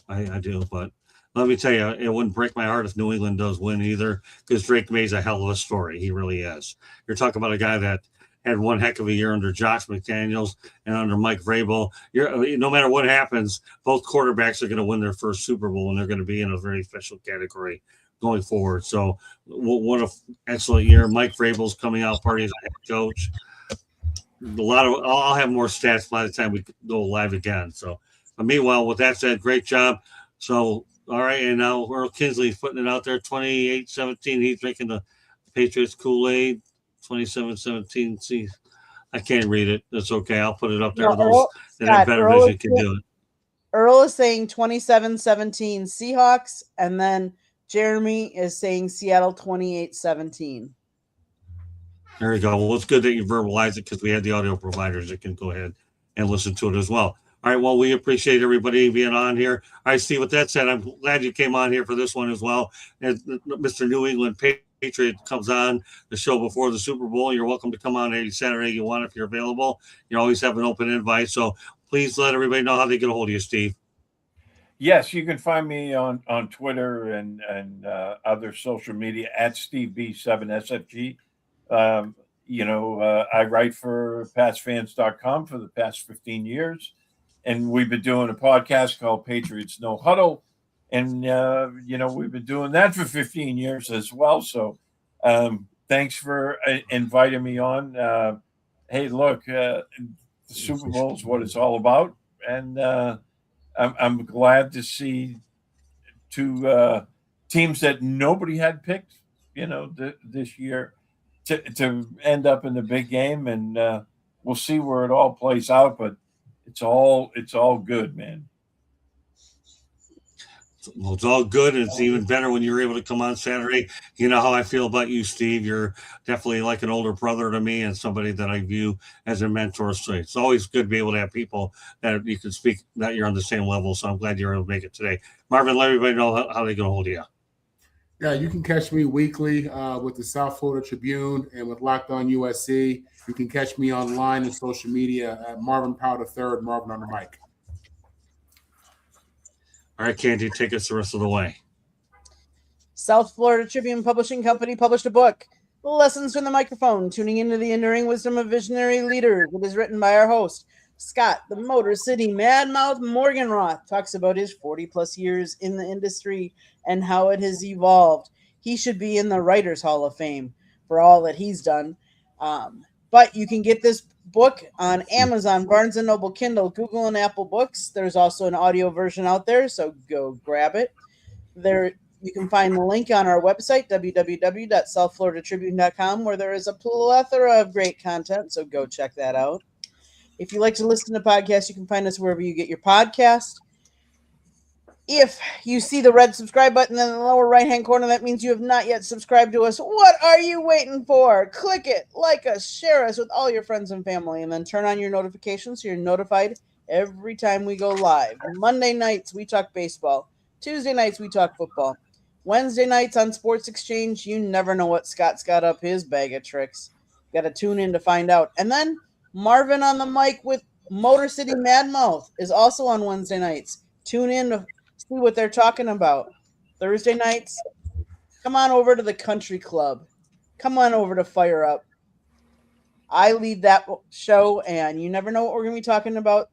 [SPEAKER 2] I do, but let me tell you, it wouldn't break my heart if New England does win either, because Drake May's a hell of a story. He really is. You're talking about a guy that had one heck of a year under Josh McDaniels and under Mike Vrabel. No matter what happens, both quarterbacks are going to win their first Super Bowl, and they're going to be in a very special category going forward. So what an excellent year. Mike Vrabel's coming out party as a head coach. I'll have more stats by the time we go live again. So, but meanwhile, with that said, great job. So All right, and now Earl Kinsley's putting it out there, 28-17. He's making the Patriots Kool-Aid, 27-17. See, I can't read it. That's okay. I'll put it up there.
[SPEAKER 5] No,
[SPEAKER 2] Those that have better vision can do it.
[SPEAKER 5] Earl is saying 27-17 Seahawks, and then Jeremy is saying Seattle 28-17.
[SPEAKER 2] There you go. Well, it's good that you verbalize it because we have the audio providers that can go ahead and listen to it as well. All right. Well, we appreciate everybody being on here. All right, Steve, with that said, I'm glad you came on here for this one as well. As Mr. New England Patriot comes on the show before the Super Bowl, you're welcome to come on any Saturday you want if you're available. You always have an open invite. So please let everybody know how they get a hold of you, Steve.
[SPEAKER 3] Yes, you can find me on Twitter and other social media at SteveB7SFG. I write for PatsFans.com for the past 15 years. And we've been doing a podcast called Patriots No Huddle. And, we've been doing that for 15 years as well. So thanks for inviting me on. Hey, look, the Super Bowl is what it's all about. And I'm glad to see two teams that nobody had picked, this year to end up in the big game. And we'll see where it all plays out. But it's all good, man.
[SPEAKER 2] Well, it's all good, and it's even better when you're able to come on Saturday. You know how I feel about you, Steve. You're definitely like an older brother to me and somebody that I view as a mentor. So it's always good to be able to have people that you can speak, that you're on the same level. So I'm glad you're able to make it today. Marvin, let everybody know how they get a hold of you.
[SPEAKER 4] Yeah, you can catch me weekly with the South Florida Tribune and with Locked On USC. You can catch me online and social media at Marvin Powell III, Marvin on the mic.
[SPEAKER 2] All right, Candy, take us the rest of the way.
[SPEAKER 5] South Florida Tribune Publishing Company published a book, Lessons from the Microphone, Tuning into the Enduring Wisdom of Visionary Leaders. It is written by our host, Scott, the Motor City Madmouth Morganroth, talks about his 40-plus years in the industry and how it has evolved. He should be in the Writers Hall of Fame for all that he's done. But you can get this book on Amazon, Barnes & Noble, Kindle, Google, and Apple Books. There's also an audio version out there, so go grab it. There, you can find the link on our website, www.southfloridatribune.com, where there is a plethora of great content, so go check that out. If you like to listen to podcasts, you can find us wherever you get your podcast. If you see the red subscribe button in the lower right-hand corner, that means you have not yet subscribed to us. What are you waiting for? Click it, like us, share us with all your friends and family, and then turn on your notifications so you're notified every time we go live. Monday nights, we talk baseball. Tuesday nights, we talk football. Wednesday nights on Sports Exchange, you never know what Scott's got up his bag of tricks. Got to tune in to find out. And then Marvin on the mic with Motor City Madmouth is also on Wednesday nights. Tune in to see what they're talking about. Thursday nights, come on over to the Country Club. Come on over to Fire Up. I lead that show, and you never know what we're going to be talking about.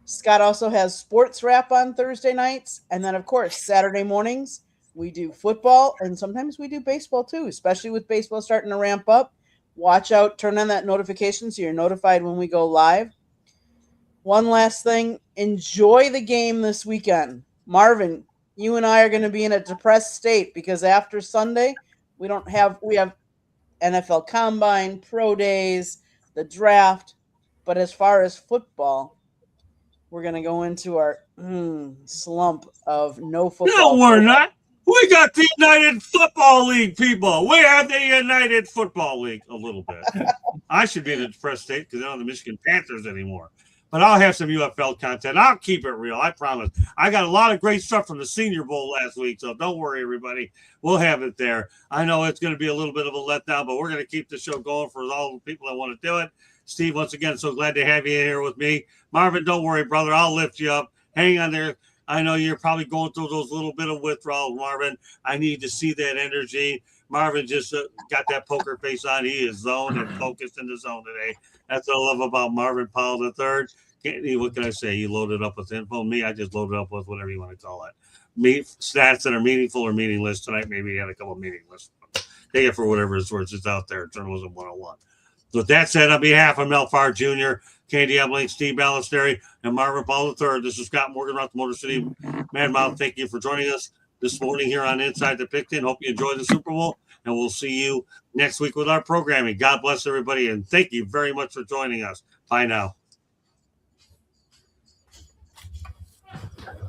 [SPEAKER 5] Scott also has Sports Wrap on Thursday nights. And then, of course, Saturday mornings, we do football, and sometimes we do baseball too, especially with baseball starting to ramp up. Watch out, turn on that notification so you're notified when we go live. One last thing, enjoy the game this weekend. Marvin, you and I are going to be in a depressed state because after Sunday, we have NFL Combine, Pro Days, the draft. But as far as football, we're going to go into our slump of no football.
[SPEAKER 2] No, we're not. We got the United Football League, people. We have the United Football League a little bit. I should be in a depressed state because I don't have the Michigan Panthers anymore. But I'll have some UFL content. I'll keep it real. I promise. I got a lot of great stuff from the Senior Bowl last week, so don't worry, everybody. We'll have it there. I know it's going to be a little bit of a letdown, but we're going to keep the show going for all the people that want to do it. Steve, once again, so glad to have you here with me. Marvin, don't worry, brother. I'll lift you up. Hang on there. I know you're probably going through those little bit of withdrawals, Marvin. I need to see that energy. Marvin just got that poker face on. He is zoned and focused in the zone today. That's what I love about Marvin Powell III. What can I say? You loaded up with info. Me, I just loaded up with whatever you want to call it. Stats that are meaningful or meaningless. Tonight, maybe you had a couple of meaningless. Take it for whatever it's worth. It's out there. Journalism 101. So with that said, on behalf of Mel Farr Jr., Candy Abilene, Steve Ballesteri, and Marvin Paul III. This is Scott Morgan, Rock the Motor City Madmouth. Thank you for joining us this morning here on Inside the Picton. Hope you enjoy the Super Bowl, and we'll see you next week with our programming. God bless everybody, and thank you very much for joining us. Bye now.